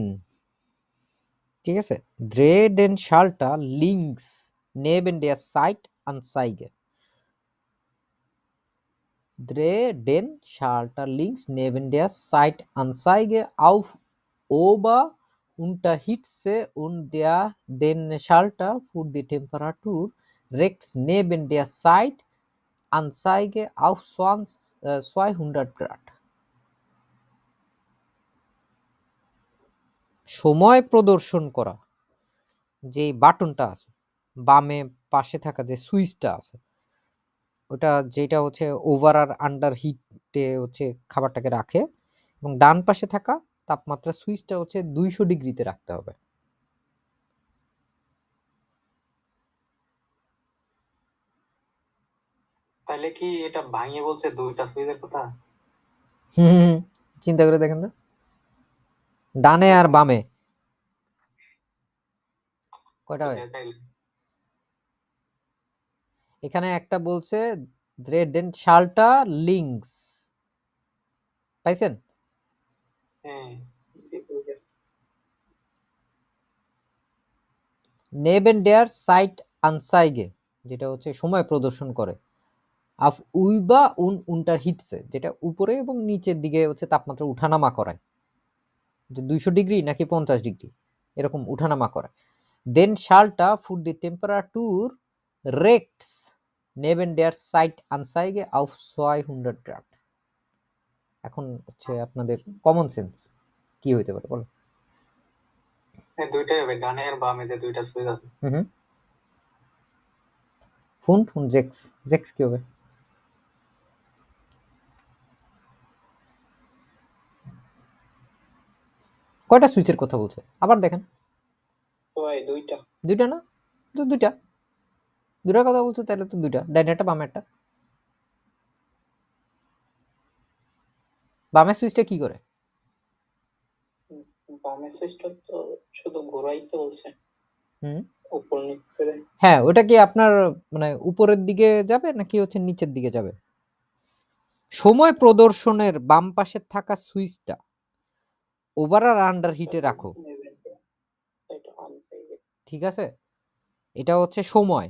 ঠিক আছে, ড্রেডেন শালটা লিঙ্কস নেবেন der সাইট আনসাইগে। Dreh Schalter links neben der Zeitanzeige auf Ober unter Hitze und den Schalter für die Temperatur rechts neben der Zeitanzeige auf 200 Grad. সময় প্রদর্শন করা যে বাটনটা আছে, বামে পাশে থাকা যে সুইচটা আছে, ওটা যেটা হচ্ছে ওভার আর আন্ডার হিটে হচ্ছে খাবারটাকে রাখে, এবং ডান পাশে থাকা তাপমাত্রা সুইচটা হচ্ছে 200 ডিগ্রিতে রাখতে হবে। তাহলে কি এটা ভাঙিয়ে বলছে দুইটা সুইচের কথা? চিন্তা করে দেখেন তো, ডানে আর বামে কয়টা হয়? এখানে একটা বলছে ড্রেডেন শালটা লিঙ্কস, পাইছেন? হ্যাঁ, নেবেন ডেয়ার সাইট আনসাইগে, যেটা হচ্ছে সময় প্রদর্শন করে। আফ উইবা উন্টার হিটসে, যেটা উপরে এবং নিচের দিকে হচ্ছে তাপমাত্রা উঠানামা করায়, যে 200 ডিগ্রি নাকি 50 ডিগ্রি এরকম উঠানামা করায়। দেন শালটা ফুর দি টেম্পারেচার রেক্টস নেবেন ডেয়ার সাইট আনসাইগে আফ 200 গ্রাড। এখন হচ্ছে আপনাদের কমন সেন্স কি হইতে পারে বলো? দুইটাই হবে, ডানে আর বামে যে দুইটা সুইচ আছে। ফোন জেক্স কি হবে? কয়টা সুইচের কথা বলছে আবার দেখেন? ভাই দুইটা। দুইটা না? তো দুইটার কথা বলছে, তাহলে তো দুইটা, ডাইনে একটা বামে একটা। বামের সুইচটা কি করে? বামের সুইচটা তো শুধু ঘোরাইতে বলছে, উপর নিচ করে। হ্যাঁ, ওটা কি আপনার মানে উপরের দিকে যাবে নাকি হচ্ছে নিচের দিকে যাবে? সময় প্রদর্শনের বাম পাশে থাকা সুইচটা ওভার আর আন্ডার হিটে রাখো, ঠিক আছে? এটা হচ্ছে সময়,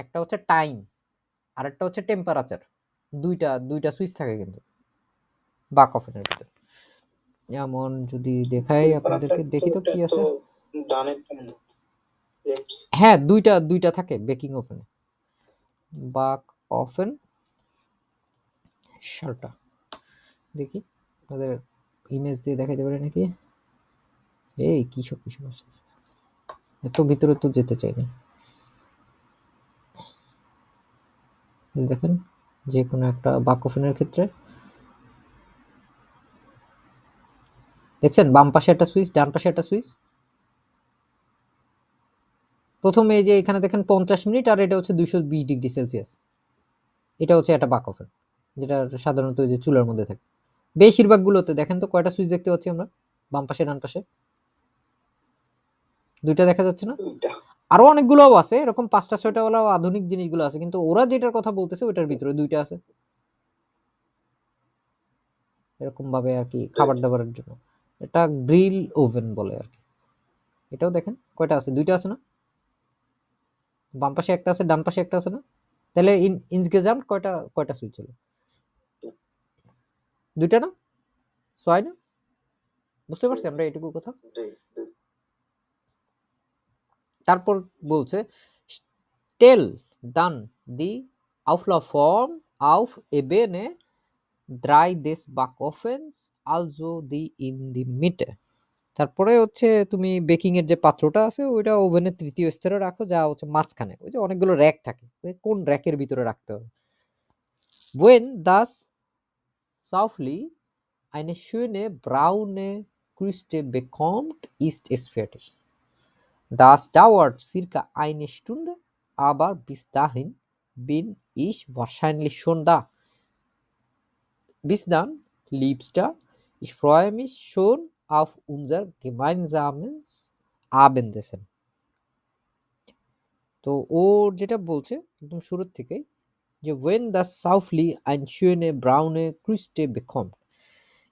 একটা হচ্ছে টাইম, আর একটা হচ্ছে টেম্পারেচার। দুইটা সুইচ থাকে কিন্তু বাক অফেনের ভিতরে। যেমন যদি দেখাই আপনাদেরকে, দেখি তো কি আছে। হ্যাঁ, দুইটা থাকে বেকিং ওভেনে। বাক ওভেন শালটা দেখি আপনাদের ইমেজ দিয়ে দেখাইতে পারে নাকি? এই কিসব আসছে, এত ভিতরে তো যেতে চাইনি। দেখেন, যে কোনো একটা বাক ওভেনের ক্ষেত্রে দেখছেন বাম পাশে একটা সুইচ, ডান পাশে একটা সুইচ। প্রথমে এই যে এখানে দেখেন 50 মিনিট, আর এটা হচ্ছে 220 ডিগ্রি সেলসিয়াস। এটা হচ্ছে একটা বাক ওভেন, যেটা সাধারণত ওই যে চুলার মধ্যে থাকে। বেশিরভাগগুলোতে দেখেন তো কয়টা সুইচ দেখতে পাচ্ছি আমরা, বাম পাশে ডান পাশে? দুইটা দেখা যাচ্ছে না? আরো অনেকগুলো আছে, এরকম 5টা 6টা ওলা আধুনিক জিনিসগুলো আছে, কিন্তু ওরা যেটার কথা বলতেছে ওটার ভিতরে দুইটা আছে, এরকম ভাবে আর কি খাবার দাবারের জন্য। এটা গ্রিল ওভেন বলে আর কি। এটাও দেখেন কয়টা আছে, দুইটা আছে না, বাম পাশে একটা আছে ডান পাশে একটা আছে না, তাহলে ইনসগেসামট কয়টা কয়টা সুইচ হলো, দুইটা না, ছয় না, বুঝতে পারছি আমরা এটুকু কথা। তারপর বলছে টেল দান দি Auflaufform auf Ebene 3 des Backofen also die in die Mitte। তারপরে হচ্ছে তুমি বেকিং এর যে পাত্রটা আছে ওইটা ওভেনের তৃতীয় স্তরে রাখো, যা হচ্ছে মাঝখানে, ওই যে অনেকগুলো র্যাক থাকে, ওই কোন র্যাকের ভিতরে রাখতে হবে। When das Saufli eine schöne braune Kruste bekommt, ist es fertig. Das dauert circa eine Stunde, aber bis dahin bin ich wahrscheinlich schon da. Bis dann, Liebster, ich freue mich schon auf unser gemeinsames Abendessen. তো ওর যেটা বলছে একদম শুরুর থেকেই যে when the Saufli ein schöne braune Kruste bekommt,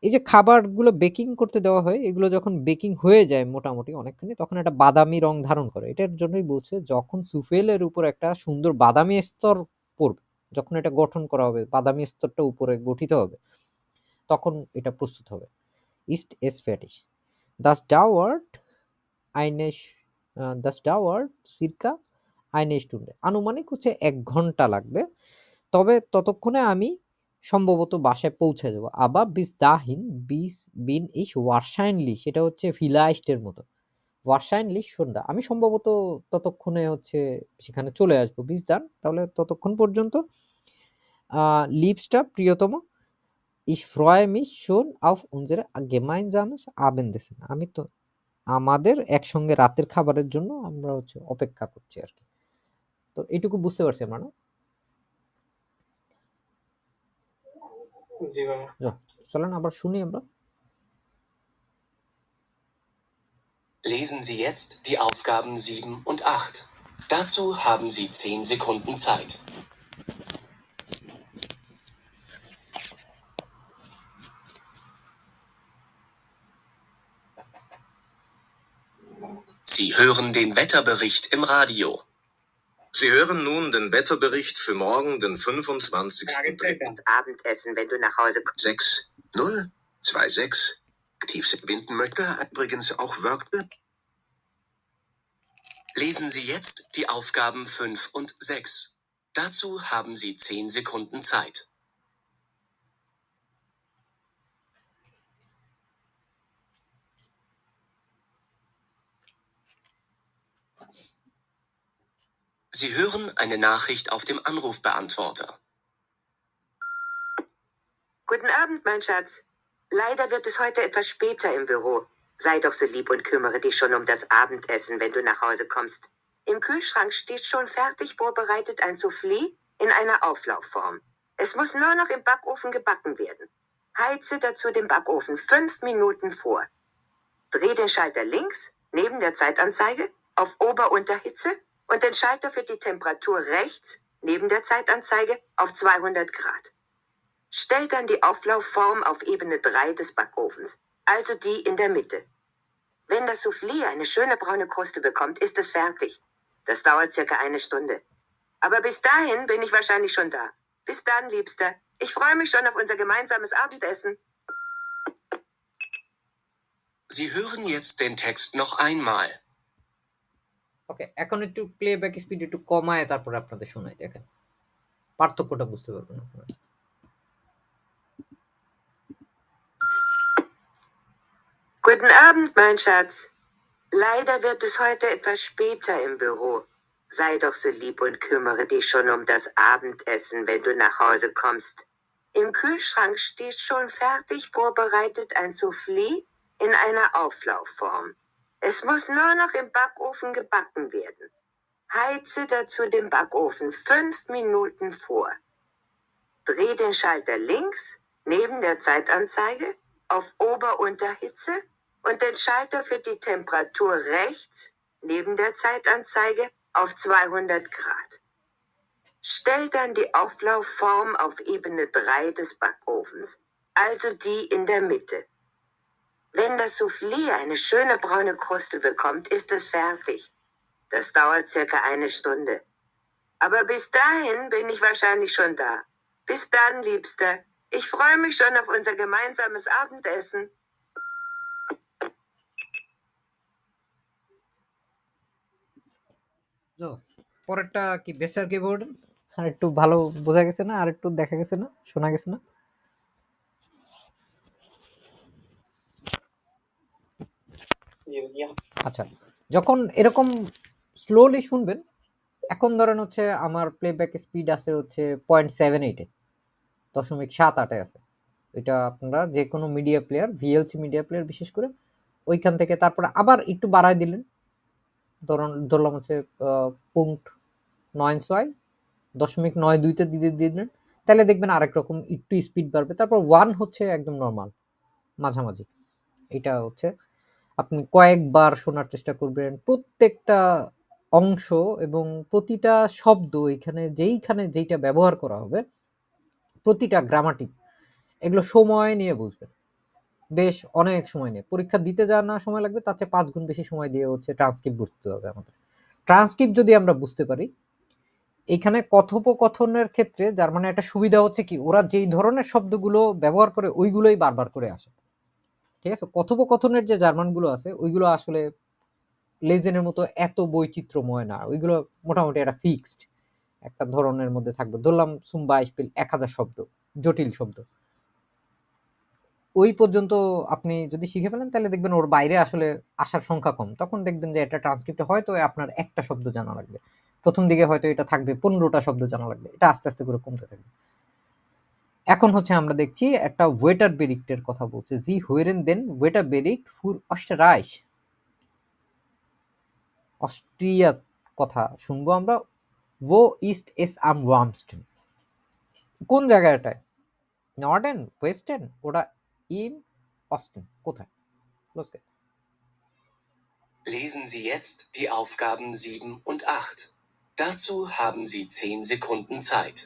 এই যে খাবারগুলো বেকিং করতে দেওয়া হয়, এগুলো যখন বেকিং হয়ে যায় মোটামুটি অনেকখানি, তখন একটা বাদামি রং ধারণ করে। এটার জন্যই বলছে যখন সুফেলের উপর একটা সুন্দর বাদামি স্তর পড়বে, যখন এটা গঠন করা হবে, বাদামি স্তরটা উপরে গঠিত হবে, তখন এটা প্রস্তুত হবে। ইস্ট এস ফ্যাটিস দাস ডাওয়ার্ট সিরকা আইনে স্টুন্ডে, আনুমানিক হচ্ছে 1 ঘন্টা লাগবে, তবে ততক্ষণে আমি সম্ভবত বাসায় পৌঁছে যাবো। আবার বিন ইস ওয়ারশাইনলি, সেটা হচ্ছে ফিলাইস্টের মতো, ওয়ারশাইনলি সন্ধ্যা, আমি সম্ভবত ততক্ষণে হচ্ছে সেখানে চলে আসবো। বিস দান, তাহলে ততক্ষণ পর্যন্ত লিপসটা প্রিয়তম, ich freue mich schon auf unser gemeinsames Abendessen, আমি তো আমাদের একসঙ্গে রাতের খাবারের জন্য আমরা হচ্ছে অপেক্ষা করছি আর কি। তো এইটুকু বুঝতে পারছি আমরা না? জি ভাইয়া। চলেন আবার শুনি আমরা। Lesen Sie jetzt die Aufgaben 7 und 8. Dazu haben Sie 10 Sekunden Zeit. Sie hören den Wetterbericht im Radio. Sie hören nun den Wetterbericht für morgen, den 25.03. Und Abendessen, wenn du nach Hause kommst. 6026. Aktiv binden möchte, übrigens auch Wörter. Lesen Sie jetzt die Aufgaben 5 und 6. Dazu haben Sie 10 Sekunden Zeit. Sie hören eine Nachricht auf dem Anrufbeantworter. Guten Abend, mein Schatz. Leider wird es heute etwas später im Büro. Sei doch so lieb und kümmere dich schon um das Abendessen, wenn du nach Hause kommst. Im Kühlschrank steht schon fertig vorbereitet ein Soufflé in einer Auflaufform. Es muss nur noch im Backofen gebacken werden. Heize dazu den Backofen 5 Minuten vor. Dreh den Schalter links, neben der Zeitanzeige, auf Ober-Unterhitze und den Schalter für die Temperatur rechts, neben der Zeitanzeige, auf 200 Grad. Stell dann die Auflaufform auf Ebene 3 des Backofens, also die in der Mitte. Wenn das Soufflé eine schöne braune Kruste bekommt, ist es fertig. Das dauert circa eine Stunde. Aber bis dahin bin ich wahrscheinlich schon da. Bis dann, Liebster. Ich freue mich schon auf unser gemeinsames Abendessen. Sie hören jetzt den Text noch einmal. ওকে, এখন একটু playback speed একটু কমায় তারপরে আপনাদের শোনাই, দেখেন পার্থক্যটা বুঝতে পারবেন আপনারা। Guten Abend, mein Schatz. Leider wird es heute etwas später im Büro. Sei doch so lieb und kümmere dich schon um das Abendessen, wenn du nach Hause kommst. Im Kühlschrank steht schon fertig vorbereitet ein Soufflé in einer Auflaufform. Es muss nur noch im Backofen gebacken werden. Heize dazu den Backofen 5 Minuten vor. Dreh den Schalter links, neben der Zeitanzeige, auf Ober-Unterhitze und den Schalter für die Temperatur rechts, neben der Zeitanzeige, auf 200 Grad. Stell dann die Auflaufform auf Ebene 3 des Backofens, also die in der Mitte. Wenn das Soufflé eine schöne braune Kruste bekommt, ist es fertig. Das dauert circa 1 Stunde. Aber bis dahin bin ich wahrscheinlich schon da. Bis dann, Liebster. Ich freue mich schon auf unser gemeinsames Abendessen. তো পরেরটা কি বেসার keyboard, আর একটু ভালো বোঝা গেছে না, আর একটু দেখা গেছে না, শোনা গেছে না? আচ্ছা, যখন এরকম স্লোলি শুনবেন, এখন ধরেন হচ্ছে আমার প্লেব্যাক স্পিড আছে হচ্ছে 0.78 0.78 আছে। এটা আপনারা যে কোনো media player, VLC media player বিশেষ করে ওইখান থেকে তারপরে আবার একটু বাড়ায় দিলেন, ধরলাম হচ্ছে 0.96.92 দিয়ে দিলেন, তাহলে দেখবেন আরেক রকম একটু স্পিড বাড়বে। তারপর 1 হচ্ছে একদম নর্মাল মাঝামাঝি। এটা হচ্ছে আপনি কয়েকবার শোনার চেষ্টা করবেন, প্রত্যেকটা অংশ এবং প্রতিটা শব্দ এখানে যেইটা ব্যবহার করা হবে, প্রতিটা গ্রামাটিক, এগুলো সময় নিয়ে বুঝবেন, বেশ অনেক সময় নিয়ে। পরীক্ষা দিতে যা না সময় লাগবে তার চেয়ে 5 গুণ বেশি সময় দিয়ে হচ্ছে ট্রান্সক্রিপ্ট বুঝতে হবে আমাদের। ট্রান্সক্রিপ্ট যদি আমরা বুঝতে পারি, এখানে কথোপকথনের ক্ষেত্রে যার মানে একটা সুবিধা হচ্ছে কি, ওরা যেই ধরনের শব্দগুলো ব্যবহার করে ওইগুলোই বারবার করে আসে, ঠিক আছে? কথোপকথনের যে জার্মানগুলো আছে ওইগুলো আসলে লেজেনের মতো এত বৈচিত্র্যময় না, ওইগুলো মোটামুটি একটা ফিক্সড একটা ধরনের মধ্যে থাকবে। ধরলাম সুম্বা স্পেল 1000 শব্দ, জটিল শব্দ, ওই পর্যন্ত আপনি যদি শিখে ফেলেন তাহলে দেখবেন ওর বাইরে আসলে আসার সংখ্যা কম। তখন দেখবেন যে এটা ট্রান্সক্রিপ্টে হয়তো আপনার একটা শব্দ জানা লাগবে, প্রথম দিকে হয়তো এটা থাকবে 15টা শব্দ জানা লাগবে, এটা আস্তে আস্তে করে কমতে থাকবে। এখন হচ্ছে আমরা দেখছি একটা ওয়েটার বেরিক্টের কথা বলছে, জি হুইরেন দেন ওয়েটার বেরিক্ট ফুর অস্টরাইশ, অস্ট্রিয়া কথা শুনবো আমরা। wo ist es am warmsten, কোন জায়গাটায়? নর্ডেন, ওয়েস্টার্ন, ওটা ইম অস্টেন, কোথায়? Los geht's. Lesen Sie jetzt die Aufgaben 7 und 8. Dazu haben Sie 10 Sekunden Zeit.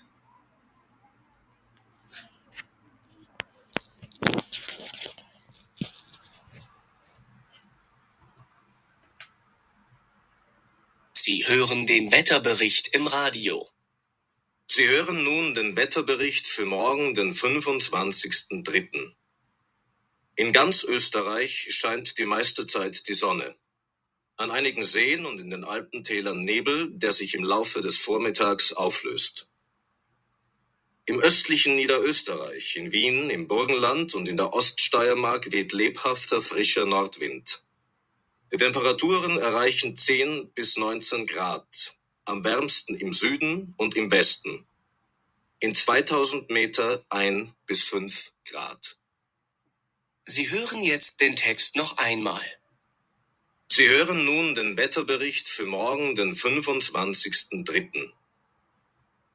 Sie hören den Wetterbericht im Radio. Sie hören nun den Wetterbericht für morgen, den 25.03. In ganz Österreich scheint die meiste Zeit die Sonne. An einigen Seen und in den Alpentälern Nebel, der sich im Laufe des Vormittags auflöst. Im östlichen Niederösterreich, in Wien, im Burgenland und in der Oststeiermark weht lebhafter, frischer Nordwind. Die Temperaturen erreichen 10 bis 19 Grad, am wärmsten im Süden und im Westen. In 2000 Meter 1 bis 5 Grad. Sie hören jetzt den Text noch einmal. Sie hören nun den Wetterbericht für morgen, den 25.03.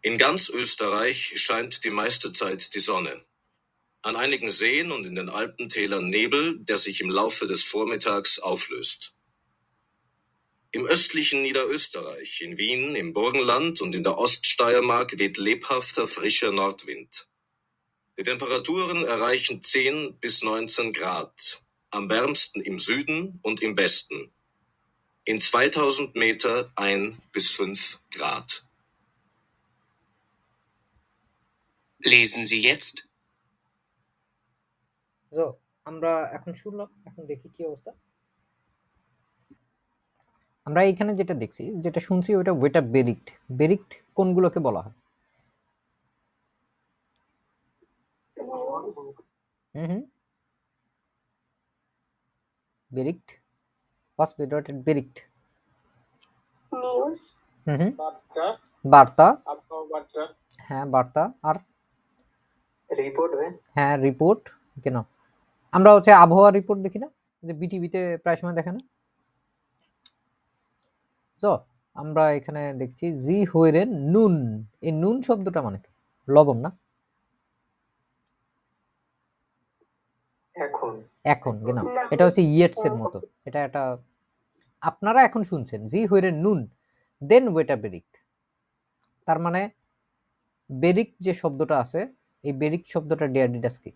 In ganz Österreich scheint die meiste Zeit die Sonne. An einigen Seen und in den Alpentälern Nebel, der sich im Laufe des Vormittags auflöst. Im östlichen Niederösterreich, in Wien, im Burgenland und in der Oststeiermark weht lebhafter, frischer Nordwind. Die Temperaturen erreichen 10 bis 19 Grad, am wärmsten im Süden und im Westen. In 2000 Meter 1 bis 5 Grad. Lesen Sie jetzt. So, আমরা এখন শুনলাম, এখন দেখি কি অবস্থা। আমরা এখানে যেটা দেখছি, যেটা শুনছি ওটা ওয়েটার বেরিক্ট। বেরিক্ট কোনগুলোকে বলা হয়? হুম, বেরিক্ট, was bedeutet বেরিক্ট? নিউজ, বার্তা, বার্তা, আবহাওয়া বার্তা, হ্যাঁ বার্তা, আর রিপোর্ট ভাই। হ্যাঁ রিপোর্ট। কেন আমরা হচ্ছে আবহাওয়া রিপোর্ট দেখি না, যে বিটিভিতে প্রায় সময় দেখে না? তো আমরা এখানে দেখছি জি হুইরেন নুন, এই নুন শব্দটা মানে কি? লবণ না? এখন এখন কেন, এটা হচ্ছে ইয়েটস এর মতো, এটা একটা আপনারা এখন শুনছেন জি হুইরেন নুন দেন ওয়েটার বেরিক্ট, তার মানে বেরিক্ট যে শব্দটা আছে, এই বেরিক্ট শব্দটা ডিয়াডিডাস কি?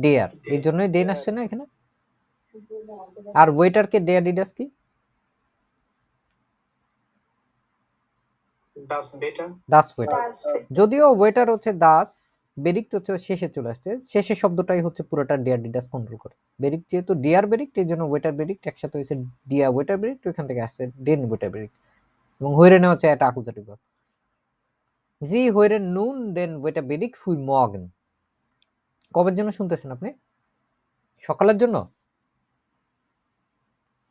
ডেয়ার, এই জন্যই ডেন আসছে না এখানে। আর ওয়েটারকে ডে অ্যাডিডাস কি? ডাস বেটার। দাস ওয়েটার। যদিও ওয়েটার হচ্ছে দাস, বেরিক্ট হচ্ছে শেষে চলে আসছে, শেষের শব্দটাই হচ্ছে পুরোটা ডে অ্যাডিডাস কন্ট্রোল করে। বেরিক্ট যেহেতু ডিয়ার বেরিক্ট, এই জন্য ওয়েটার বেরিক্ট একসাথে হয়েছে ডিয়া ওয়েটার বেরিক্ট, ওইখান থেকে আসছে ডেন ওয়েটার বেরিক্ট। এবং হইরেনে হচ্ছে একটা আকুজাটিভ ভার্ব। জি হইরেন নুন দেন ওয়েটার বেরিক্ট ফুই মর্গেন। কবের জন্য শুনতেছেন আপনি? সকালের জন্য?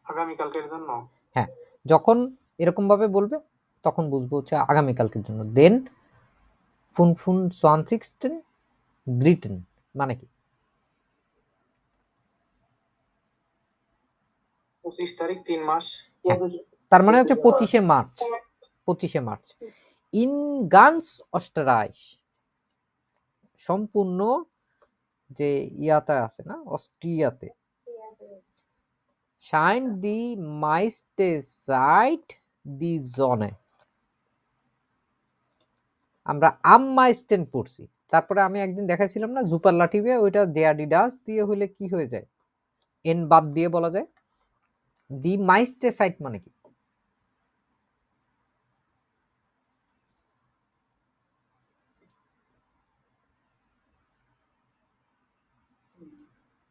আগামীকালকের জন্য। হ্যাঁ, যখন এরকম ভাবে বলবে তখন বুঝবো হচ্ছে আগামীকালকের জন্য। দেন ফুন ফুন 2016 দ্রিটেন মানে কি? 25 তারিখ 3 মাস। হ্যাঁ, তার মানে হচ্ছে 25শে মার্চ। 25শে মার্চ। ইন গানস অস্ট্রাইশ, সম্পূর্ণ যে ইয়াতে আছে না, অস্ট্রিয়াতে। শাইন দি মাইস্টে সাইট দি জনে, আমরা আম মাইস্টেন পড়ছি। তারপরে আমি একদিন দেখাইছিলাম না সুপারলাটিভে, ওইটা দেয়াডিডাস দিয়ে হইলে কি হয়ে যায়, এন বাদ দিয়ে বলা যায়। দি মাইস্টে সাইট মানে কি?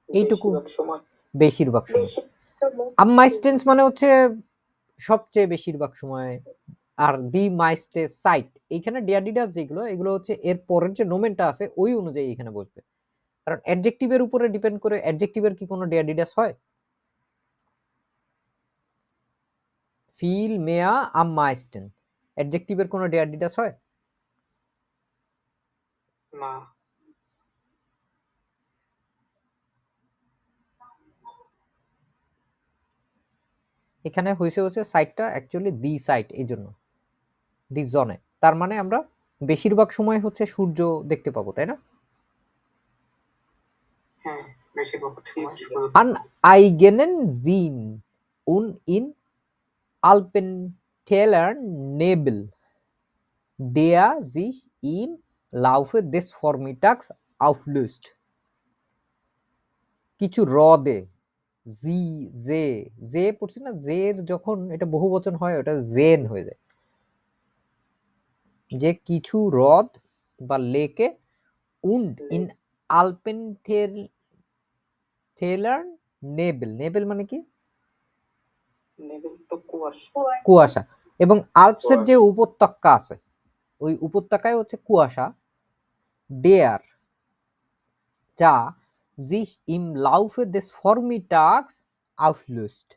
এইটুকু বেশিরভাগ সময়। আম-মাইস্টেন্স মানে হচ্ছে সবচেয়ে বেশিরভাগ সময়। আর দি মাইস্টে সাইট, এইখানে ডিয়াডিডাস যেগুলো, এগুলো হচ্ছে এর পরের যে নোমেনটা আছে ওই অনুযায়ী এখানে বসবে। কারণ অ্যাডজেক্টিভের উপরে ডিপেন্ড করে, অ্যাডজেক্টিভের কি কোনো ডিয়াডিডাস হয়? ফিল মেয়া আম-মাইস্টেন, অ্যাডজেক্টিভের কোনো ডিয়াডিডাস হয়? না। এখানে হয়েছে সাইটটা অ্যাকচুয়ালি দি সাইট, এই জন্য দি জনে। তার মানে আমরা বেশিরভাগ সময় হচ্ছে সূর্য দেখতে পাবো, তাই না? হ্যাঁ, বেশিরভাগ সময় আন আইগেনেন জিন উন ইন আলপেনটেলার নেবেল der sich im Laufe des Vormittags auflöst। কিছু হ্রদে, জি জে জে পড়ছি না, জের যখন এটা বহু বচন হয় ওটা জেন হয়ে যায়। যে কিছু হ্রদ বা লেকে উন্ড ইন আলপেনটেলার নেবেল, নেবেল মানে কি? নেবেল তো কুয়াশা। কুয়াশা। এবং আলপসের যে উপত্যকা আছে ওই উপত্যকায় হচ্ছে কুয়াশা। ডেয়ার যা sich im Laufe des Vormittags auflöst,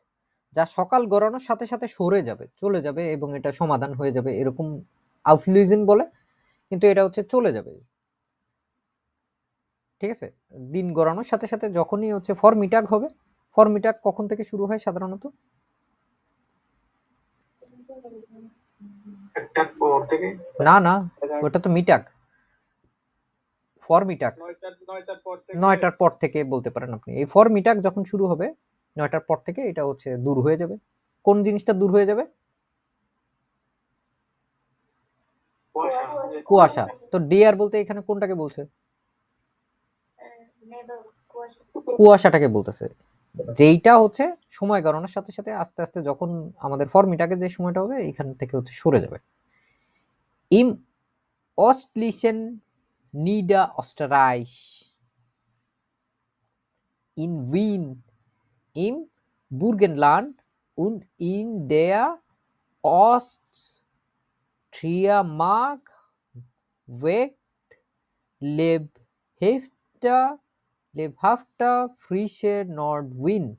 যা সকাল গড়ানোর সাথে সাথে সরে যাবে, চলে যাবে, এবং এটা সমাধান হয়ে যাবে, এরকম auflösen বলে, কিন্তু এটা হচ্ছে চলে যাবে। ঠিক আছে, দিন গড়ানোর সাথে সাথে যখনই হচ্ছে ফরমিটাগ হবে। ফরমিটাগ কখন থেকে শুরু হয় সাধারণত? একটার পর থেকে। না না, ওটা তো মিটাগ। ফরমিটাগ 9টার পর থেকে বলতে পারেন আপনি। এই ফরমিটাগ যখন শুরু হবে 9টার পর থেকে, এটা হচ্ছে দূর হয়ে যাবে। কোন জিনিসটা দূর হয়ে যাবে? কুয়াশা। তো ডিয়ার বলতে এখানে কোনটাকে বলছে? কুয়াশাটাকে বলতেছে, যেইটা হচ্ছে সময় গড়ানোর সাথে সাথে আস্তে আস্তে যখন আমাদের ফরমিটাকে যে সময়টা হবে এখান থেকে হচ্ছে সরে যাবে। ইম অস্টলিশন নিডা অস্টারাইশ ইন উইন ইম বুরগেনল্যান্ড und in der Oststeiermark weht lebhafter frische Nordwind।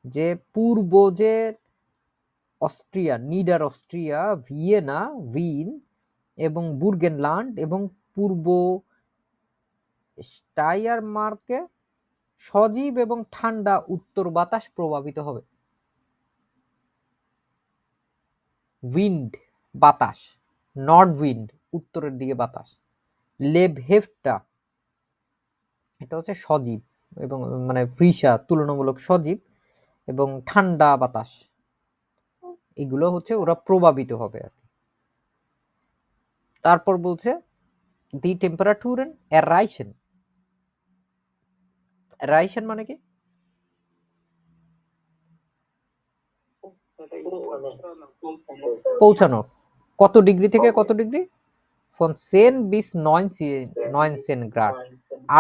যে পূর্ব যে Austria, needle Austria, Vienna win এবং বুরগেনল্যান্ড এবং পূর্ব স্টাইয়ারমার্কে সজীব এবং ঠান্ডা উত্তর বাতাস প্রভাবিত হবে। উইন্ড বাতাস, নর্থ উইন্ড উত্তরের দিকে বাতাস। লেবহেফটা এটা হচ্ছে সজীব এবং মানে ফ্রিসা তুলনামূলক সজীব এবং ঠান্ডা বাতাস, এগুলো হচ্ছে ওরা প্রভাবিত হবে আর কি। তারপর বলছে দি টেম্পারেচার এরাইশন রাইশান মানে কি? পৌঁছানো। কত ডিগ্রি থেকে কত degree? Von 10 bis 19 Grad.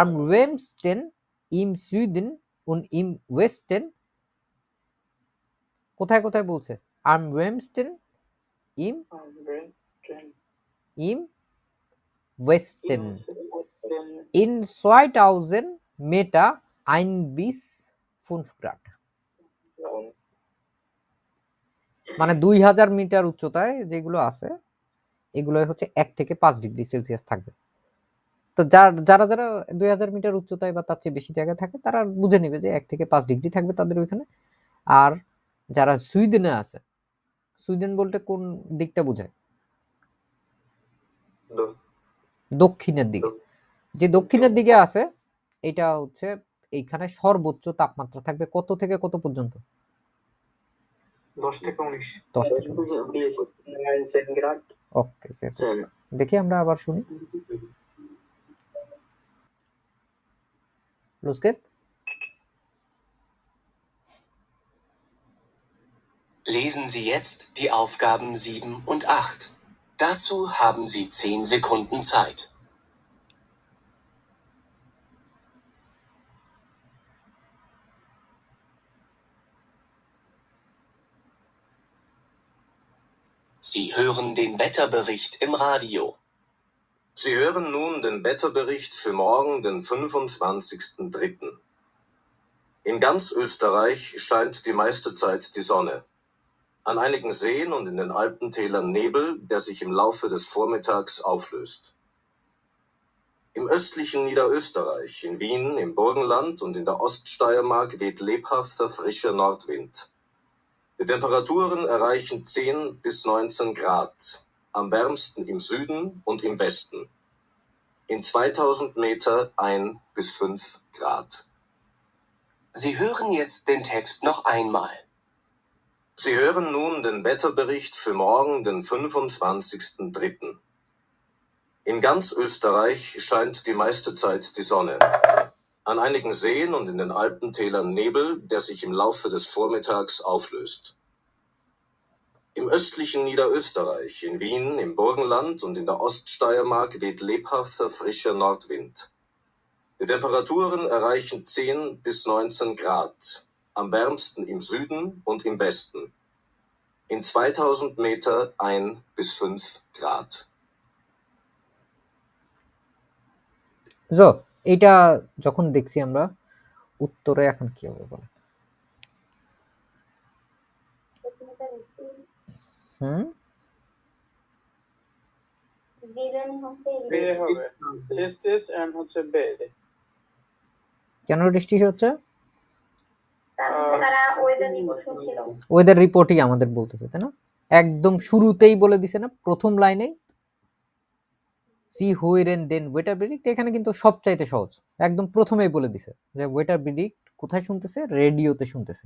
Am wärmsten im Süden und im Westen. কোথায় কোথায় বলছে? Am wärmsten im Westen. In 2000 Meter 1 bis 5 Grad. মানে 2000 মিটার উচ্চতায় যেগুলো আছে এগুলো হচ্ছে 1 থেকে 5 ডিগ্রি সেলসিয়াস থাকবে। তো যারা 2000 মিটার উচ্চতায় বা তার চেয়ে বেশি জায়গায় থাকে তারা বুঝে নেবে যে 1 থেকে 5 ডিগ্রি থাকবে তাদের ওইখানে। আর যারা সুইডেনে আছে, সুইডেন বলতে কোন দিকটা বোঝায়? দক্ষিণের দিকে। যে দক্ষিণের দিকে আছে এটা হচ্ছে এইখানে সর্বোচ্চ তাপমাত্রা থাকবে কত থেকে কত পর্যন্ত? 10 থেকে 19। 10 থেকে 19। ওকে, দেখি আমরা আবার শুনি। Los geht's? Lesen Sie jetzt die Aufgaben 7 und 8. Dazu haben Sie 10 Sekunden Zeit. Sie hören den Wetterbericht im Radio. Sie hören nun den Wetterbericht für morgen, den 25.03. In ganz Österreich scheint die meiste Zeit die Sonne. An einigen Seen und in den Alpentälern Nebel, der sich im Laufe des Vormittags auflöst. Im östlichen Niederösterreich, in Wien, im Burgenland und in der Oststeiermark weht lebhafter, frischer Nordwind. Die Temperaturen erreichen 10 bis 19 Grad, am wärmsten im Süden und im Westen. In 2000 Meter 1 bis 5 Grad. Sie hören jetzt den Text noch einmal. Sie hören nun den Wetterbericht für morgen, den 25.03. In ganz Österreich scheint die meiste Zeit die Sonne. An einigen Seen und in den Alpentälern Nebel, der sich im Laufe des Vormittags auflöst. Im östlichen Niederösterreich, in Wien, im Burgenland und in der Oststeiermark weht lebhafter, frischer Nordwind. Die Temperaturen erreichen 10 bis 19 Grad, am wärmsten im Süden und im Westen. In 2000 Meter 1 bis 5 Grad. So, এটা যখন দেখছি আমরা উত্তরে এখন কি হবে বলেন? Given হচ্ছে বে হবে। This and হচ্ছে বে। কেন রেস্টিস হচ্ছে? কারণ তারা ওয়েদার রিপোর্ট শুনছিল। ওয়েদার রিপোর্টই আমাদের বলতেছে, তাই না? একদম শুরুতেই বলে দিছে না, প্রথম লাইনেই সি হুইরেন দেন ওয়েটার প্রেডিক্ট। এখানে কিন্তু সবচাইতে সহজ, একদম প্রথমেই বলে দিছে যে ওয়েটার প্রেডিক্ট কোথায় শুনতেছে? রেডিওতে শুনতেছে।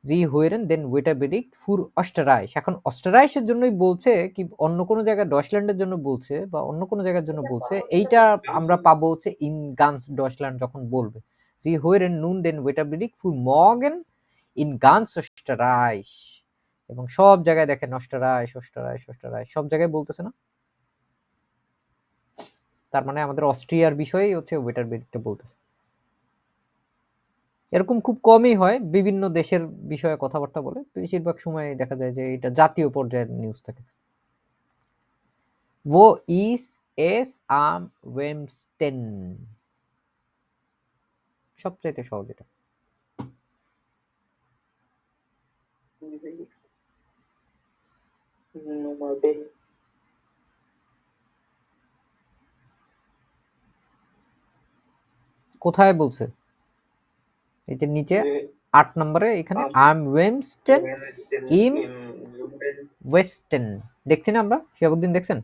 জি হুইরেন দেন ওয়েটার প্রেডিক্ট ফুর অস্টারাইশ। এখন অস্টারাইশের জন্যই বলছে কি অন্য কোনো জায়গায় ডয়চল্যান্ডের জন্য বলছে বা অন্য কোনো জায়গার জন্য বলছে, এইটা আমরা পাবো হচ্ছে ইন গান্স ডয়চল্যান্ড যখন বলবে। জি হুইরেন নুন দেন ওয়েটার প্রেডিক্ট ফুর মর্গেন ইন গান্স অস্টারাইশ। এবং সব জায়গায় দেখেন অস্টারাইশ অস্টারাইশ অস্টারাইশ সব জায়গায় বলতেছে না? তার মানে আমাদের অস্ট্রিয়ার বিষয়েই হচ্ছে ওয়েটার প্রেডিক্টটা বলতেছে। এরকম খুব কমই হয়, বিভিন্ন দেশের বিষয়ে কথাবার্তা বলে, বেশিরভাগ সময় দেখা যায় যে এটা জাতীয় পর্যায়ের নিউজ থাকে। Wo ist es am wärmsten? সবচাইতে সহজ এটা। কোথায় বলছে? এই যে নিচে 8 নম্বরে এখানে am wärmsten im Westen দেখছেন আমরা? শিয়াবুদ্দিন দেখছেন?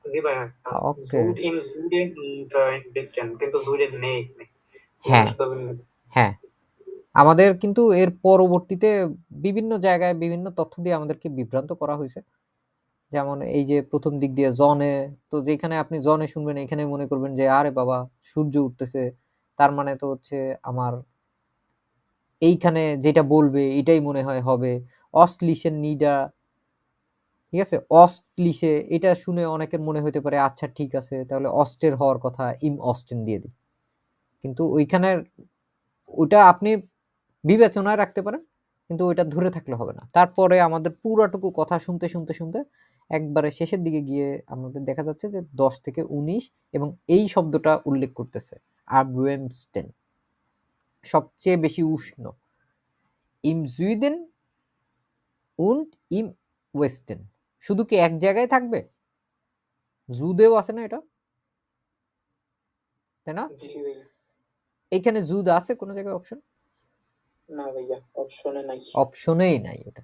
জি ভাই। ওকে, ইন সুইডেন ওয়েস্টার্ন, কিন্তু সুইডেন নেই। হ্যাঁ হ্যাঁ, আমাদের কিন্তু এর পরবর্তীতে বিভিন্ন জায়গায় বিভিন্ন তথ্য দিয়ে আমাদেরকে বিভ্রান্ত করা হয়েছে। যেমন এই যে প্রথম দিক দিয়ে জনে, তো যেখানে আপনি জনে শুনবেন এখানে মনে করবেন যে আরে বাবা সূর্য উঠতেছে, তার মানে তো হচ্ছে আমার এইখানে যেটা বলবে এটাই মনে হয় হবে। অস্টলিশেন নিডা, ঠিক আছে, অস্টলিশে, এটা শুনে অনেকের মনে হতে পারে আচ্ছা ঠিক আছে তাহলে অস্টের হওয়ার কথা, ইম অস্টেন দিয়ে দিই। কিন্তু ওইখানের ওটা আপনি বিবেচনায় রাখতে পারেন, কিন্তু ওইটা ধরে থাকলে হবে না। তারপরে আমাদের পুরাটুকু কথা শুনতে শুনতে শুনতে একবারে শেষের দিকে গিয়ে আমাদের দেখা যাচ্ছে যে 10 থেকে 19 এবং এই শব্দটা উল্লেখ করতেছে আবরেমস্টেন, সবচেয়ে বেশি উষ্ণ। ইম জুইদেন উন্ড ইম ওয়েস্টেন, শুধু কি এক জায়গায় থাকবে? জুদেও আছে না এটা, তাই না? জি ভাইয়া। এইখানে জুদ আছে কোনো জায়গায় অপশন? না ভাইয়া, অপশনে নাই। অপশনেই নাই ওটা।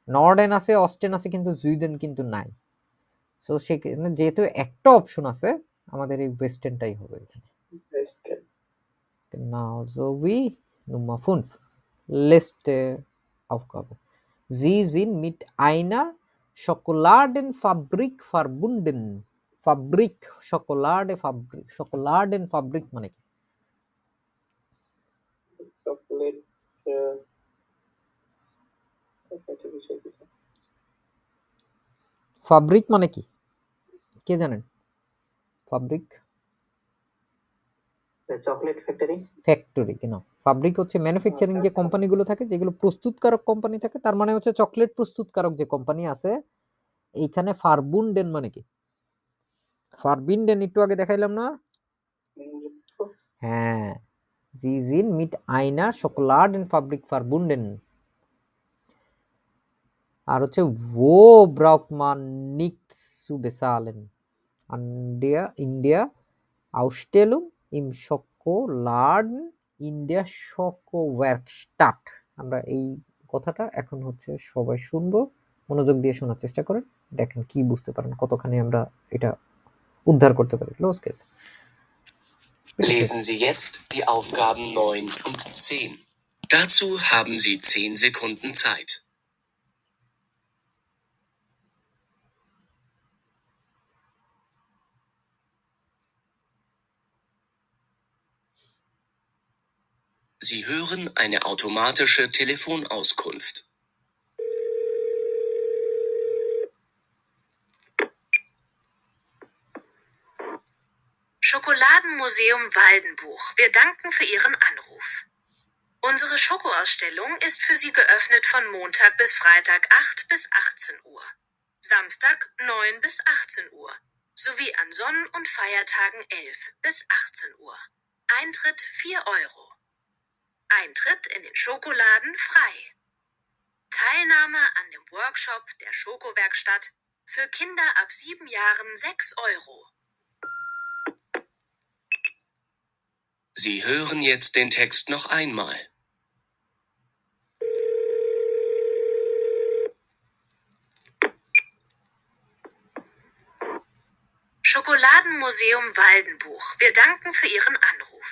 নর্ডেন আছে, অস্টেন আছে, কিন্তু জুইদেন কিন্তু নাই। সো সেখানে যেহেতু একটা অপশন আছে, আমাদের এই ওয়েস্টার্নটাই হবে এখানে। Western. Genau so wie Nummer 5. Letzte Aufgabe. Sie sind mit einer Schokoladenfabrik verbunden. Fabrik, Schokolade, Schokoladenfabrik মানে কি? চকলেট ফাব্রিক মানে কি? কে জানেন? ফাব্রিক, চকলেট ফ্যাক্টরি। ফ্যাক্টরি কেন? ফাব্রিক হচ্ছে ম্যানুফ্যাকচারিং যে কোম্পানিগুলো থাকে, যেগুলো প্রস্তুতকারক কোম্পানি থাকে, তার মানে হচ্ছে চকলেট প্রস্তুতকারক যে কোম্পানি আছে। এইখানে ফারবুন্ডেন মানে কি? ফারবিন্ডেন একটু আগে দেখাইলাম না? হ্যাঁ, Sie sind mit einer Schokoladenfabrik verbunden. আর হচ্ছে wo braucht man nichts zu bezahlen. In der Ausstellung im Schokoladen in der Schokowerkstatt. আমরা এই কথাটা এখন হচ্ছে সবাই শুনবো, মনোযোগ দিয়ে শোনার চেষ্টা করেন, দেখেন কি বুঝতে পারেন, কতখানি আমরা এটা উদ্ধার করতে পারি। Los geht's. Lesen Sie jetzt die Aufgaben 9 und 10. Dazu haben Sie 10 Sekunden Zeit. Sie hören eine automatische Telefonauskunft. Schokoladenmuseum Waldenbuch. Wir danken für Ihren Anruf. Unsere Schokoausstellung ist für Sie geöffnet von Montag bis Freitag 8 bis 18 Uhr, Samstag 9 bis 18 Uhr, sowie an Sonn- und Feiertagen 11 bis 18 Uhr. Eintritt 4 Euro. Eintritt in den Schokoladen frei. Teilnahme an dem Workshop der Schokowerkstatt für Kinder ab 7 Jahren 6 Euro. Sie hören jetzt den Text noch einmal. Schokoladenmuseum Waldenbuch. Wir danken für Ihren Anruf.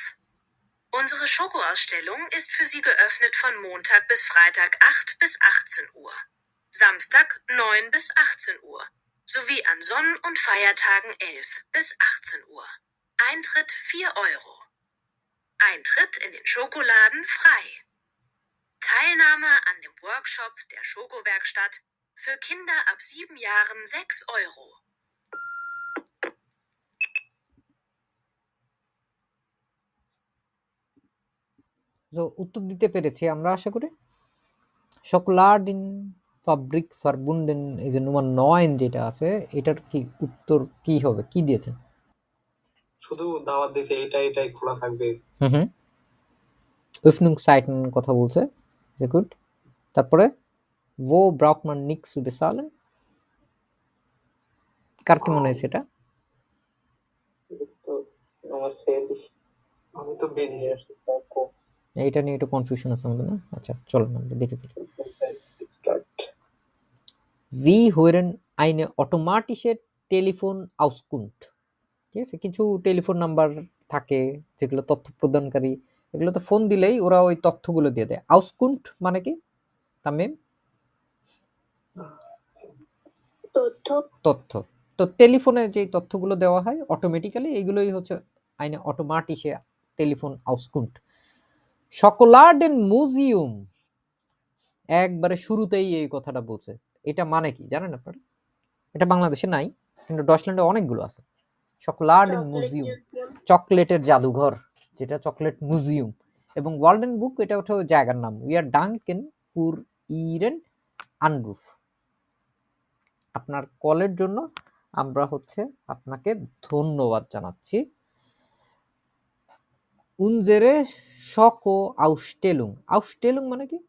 Unsere Schokoausstellung ist für Sie geöffnet von Montag bis Freitag 8 bis 18 Uhr, Samstag 9 bis 18 Uhr, sowie an Sonn- und Feiertagen 11 bis 18 Uhr. Eintritt 4 Euro. Eintritt in den Schokoladen frei. Teilnahme an dem Workshop der Schokowerkstatt für Kinder ab 7 Jahren 6 Euro. তো উত্তর দিতে পেরেছি আমরা আশা করি। শকলাডিন ফাব্রিক ফারবুন্ডেন এই যে নম্বর 9 যেটা আছে, এটার কি উত্তর কি হবে? কি দিয়েছেন? শুধু দাওয়াত দিছে এটাই খোলা থাকবে। হুম, Öffnungszeiten কথা বলছে, যে গুড। তারপরে wo braucht man nichts zu bezahlen, কার কি মনে হয় সেটা? তো আমার সেল, আমি তো বেরিয়ে আসছি। এইটা নিয়ে একটু কনফিউশন আছে আমাদের, না? আচ্ছা চলুন আমরা দেখে ফেলি। Start. Sie hören eine automatische Telefonauskunft. ঠিক আছে, কিছু টেলিফোন নাম্বার থাকে যেগুলো তথ্য প্রদানকারী, এগুলো তো ফোন দিলেই ওরা ওই তথ্যগুলো দিয়ে দেয়। আউসকুন্ট মানে কি তামিম? তথ্য। তথ্য। তো টেলিফোনে যে তথ্যগুলো দেওয়া হয় অটোমেটিক্যালি, এইগুলোই হচ্ছে eine automatische Telefonauskunft. Schokoladenmuseum একবারে শুরুতেই এই কথাটা বলছে। এটা মানে কি জানেন আপনারা? এটা বাংলাদেশে নাই, কিন্তু ডয়চল্যান্ডে অনেকগুলো আছে। Schokoladenmuseum, চকলেটের জাদুঘর, যেটা চকলেট মিউজিয়াম। এবং ওয়ার্ল্ডেন বুক এটা হচ্ছে ওই জায়গার নাম। উই আর ডাঙ্কেন ফর ইরেন আনরুফ। আপনার কলের জন্য আমরা হচ্ছে আপনাকে ধন্যবাদ জানাচ্ছি। উনজেরে শকো আউস্টেলুং। আউস্টেলুং মানে কি?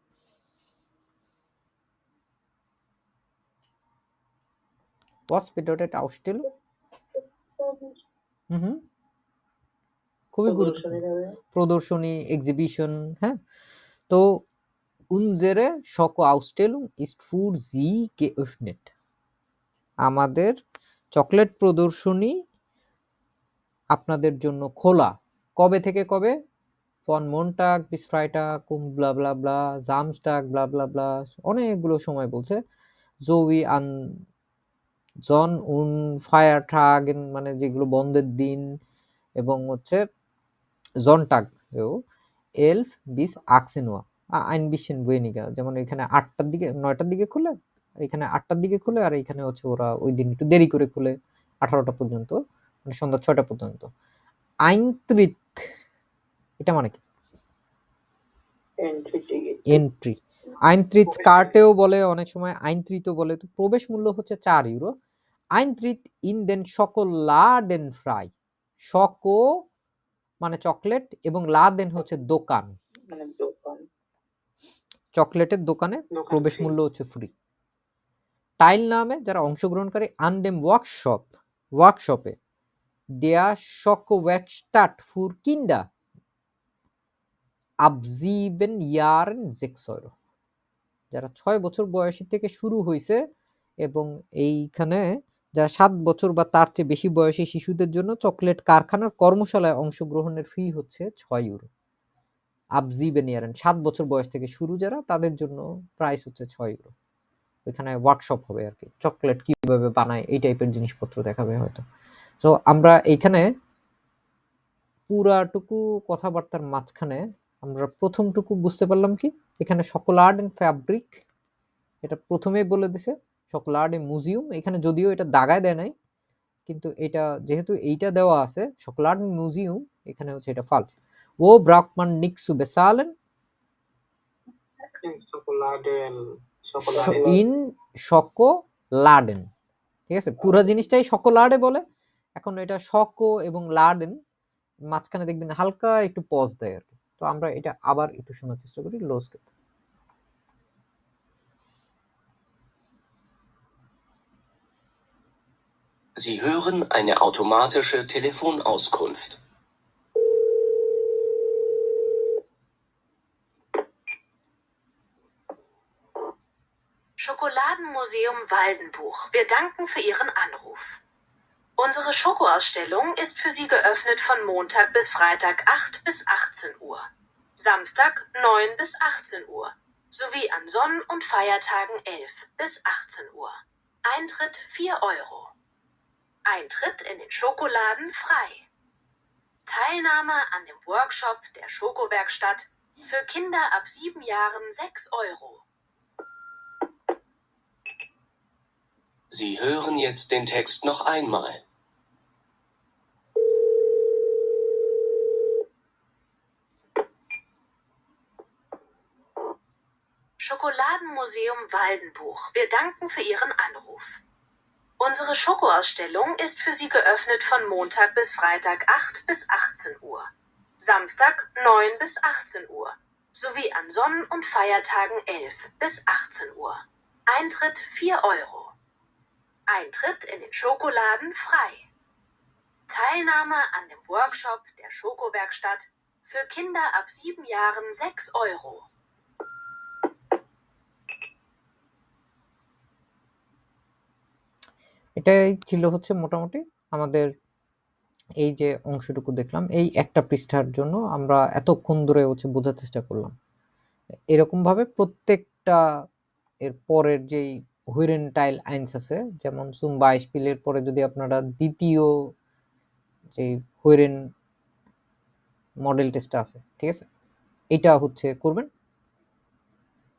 Was bedeutet Ausstellung? হুম, খুবই গুরুত্বপূর্ণ। প্রদর্শনী, এক্সিবিশন। হ্যাঁ, তো unsere Schoko Ausstellung ist für Sie geöffnet. আমাদের চকলেট প্রদর্শনী আপনাদের জন্য খোলা। কবে থেকে কবে? ফন মন্টাগ বিস ফ্রাইটাগ ব্লা ব্লা ব্লা, জামস্টাগ ব্লা ব্লা ব্লা, অনেকগুলো সময় বলছে। জোই আন জন উন ফায়ারটাগ মানে যেগুলো বন্ধের দিন, এবং হচ্ছে জনটাগ 11 bis 18 Uhr ein bisschen weniger, যেমন এখানে 8টার দিকে 9টার দিকে খুলে, এখানে 8টার দিকে খুলে, আর এখানে হচ্ছে ওরা ওই দিন একটু দেরি করে খুলে 18টা পর্যন্ত, মানে সন্ধ্যা 6টা পর্যন্ত। আইনত্রিত এটা মানে কি? এন্ট্রি। আইনত্রিত কার্টেও বলে, অনেক সময় আইনত্রিত বলে। তো প্রবেশ মূল্য হচ্ছে 4 ইউরো। আইনত্রিত ইন দেন শকোলাডেন ফ্রাই। শকো মানে চকলেট, এবং লাদেন হচ্ছে দোকান, মানে দোকান। চকলেটের দোকানে প্রবেশ মূল্য হচ্ছে ফ্রি। টাইল নামে যারা অংশগ্রহণকারী আনডেম ওয়ার্কশপে দেয়া শকো ওয়ার্কস্টাট ফুর কিন্ডার ab 7 Jahren 6 Euro, যারা 6 বছর বয়সী থেকে শুরু হয়েছে, এবং এইখানে যারা 7 বছর বা তার চেয়ে বেশি বয়সী শিশুদের জন্য চকলেট কারখানার কর্মশালায় অংশগ্রহণের ফি হচ্ছে 6 ইউরো। ab 7 Jahren 7 বছর বয়স থেকে শুরু যারা, তাদের জন্য প্রাইস হচ্ছে 6 ইউরো। ওইখানে ওয়ার্কশপ হবে আর কি, চকলেট কিভাবে বানায় এই টাইপের জিনিসপত্র দেখাবে হয়তো। তো আমরা এইখানে পুরাটুকু কথাবার্তার মাঝখানে আমরা প্রথমটুকু বুঝতে পারলাম কি, এখানে শকোলাড এন্ড ফ্যাব্রিক এটা প্রথমেই বলে দিছে, শকোলাড মিউজিয়াম। এখানে যদিও এটা দাগায় দেয় নাই, কিন্তু এটা যেহেতু এইটা দেওয়া আছে শকোলাড মিউজিয়াম, এখানে হচ্ছে এটা ফাল। ও ব্রাকমান নিক্সু বেসালেন ইন শকোলাডেন। ঠিক আছে, পুরো জিনিসটাই শকোলাডে বলে। এখন এটা শকো এবং লাডেন, মাঝখানে দেখবেন হালকা একটু পজ দেয় আর কি। তো আমরা এটা আবার একটু শোনার চেষ্টা করি। লোজ করতে Sie hören eine automatische Telefonauskunft. Schokoladenmuseum Waldenbuch. Wir danken für Ihren Anruf. Unsere Schokoausstellung ist für Sie geöffnet von Montag bis Freitag 8 bis 18 Uhr, Samstag 9 bis 18 Uhr, sowie an Sonn- und Feiertagen 11 bis 18 Uhr. Eintritt 4 Euro. Eintritt in den Schokoladen frei. Teilnahme an dem Workshop der Schokowerkstatt für Kinder ab 7 Jahren 6 Euro. Sie hören jetzt den Text noch einmal. Schokoladenmuseum Waldenbuch. Wir danken für Ihren Anruf. Unsere Schokoausstellung ist für Sie geöffnet von Montag bis Freitag 8 bis 18 Uhr, Samstag 9 bis 18 Uhr, sowie an Sonn- und Feiertagen 11 bis 18 Uhr. Eintritt 4 Euro. Eintritt in den Schokoladen frei. Teilnahme an dem Workshop der Schokowerkstatt für Kinder ab 7 Jahren 6 Euro. এটাই ছিল হচ্ছে মোটামুটি আমাদের এই যে অংশটুকু দেখলাম, এই একটা পৃষ্ঠার জন্য আমরা এতক্ষণ ধরে হচ্ছে বোঝার চেষ্টা করলাম। এরকম ভাবে প্রত্যেকটা এর পরের যেই হুইরেন টাইল আইনস আছে, যেমন সুম 22 পিলের পরে যদি আপনারা দ্বিতীয় যে হুইরেন মডেল টেস্টটা আছে, ঠিক আছে, এটা হচ্ছে করবেন।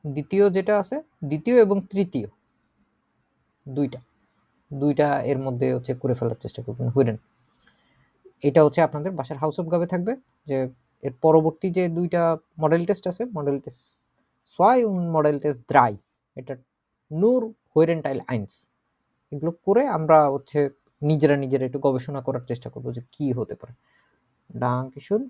দ্বিতীয় যেটা আছে, দ্বিতীয় এবং তৃতীয় দুইটা এর মধ্যে হচ্ছে করে ফেলার চেষ্টা করবেন হুইডেন। এটা হচ্ছে আপনাদের বাসার হাউস অফ গাবে থাকবে, যে এর পরবর্তী যে দুইটা মডেল টেস্ট আছে, মডেল টেস্ট সোয়াই এবং মডেল টেস্ট দ্রাই, এটা নূর হুইডেনটাইল আইনস, এগুলো করে আমরা হচ্ছে নিজেরা একটু গবেষণা করার চেষ্টা করবো যে কি হতে পারে। ডাঙ্কিশুন।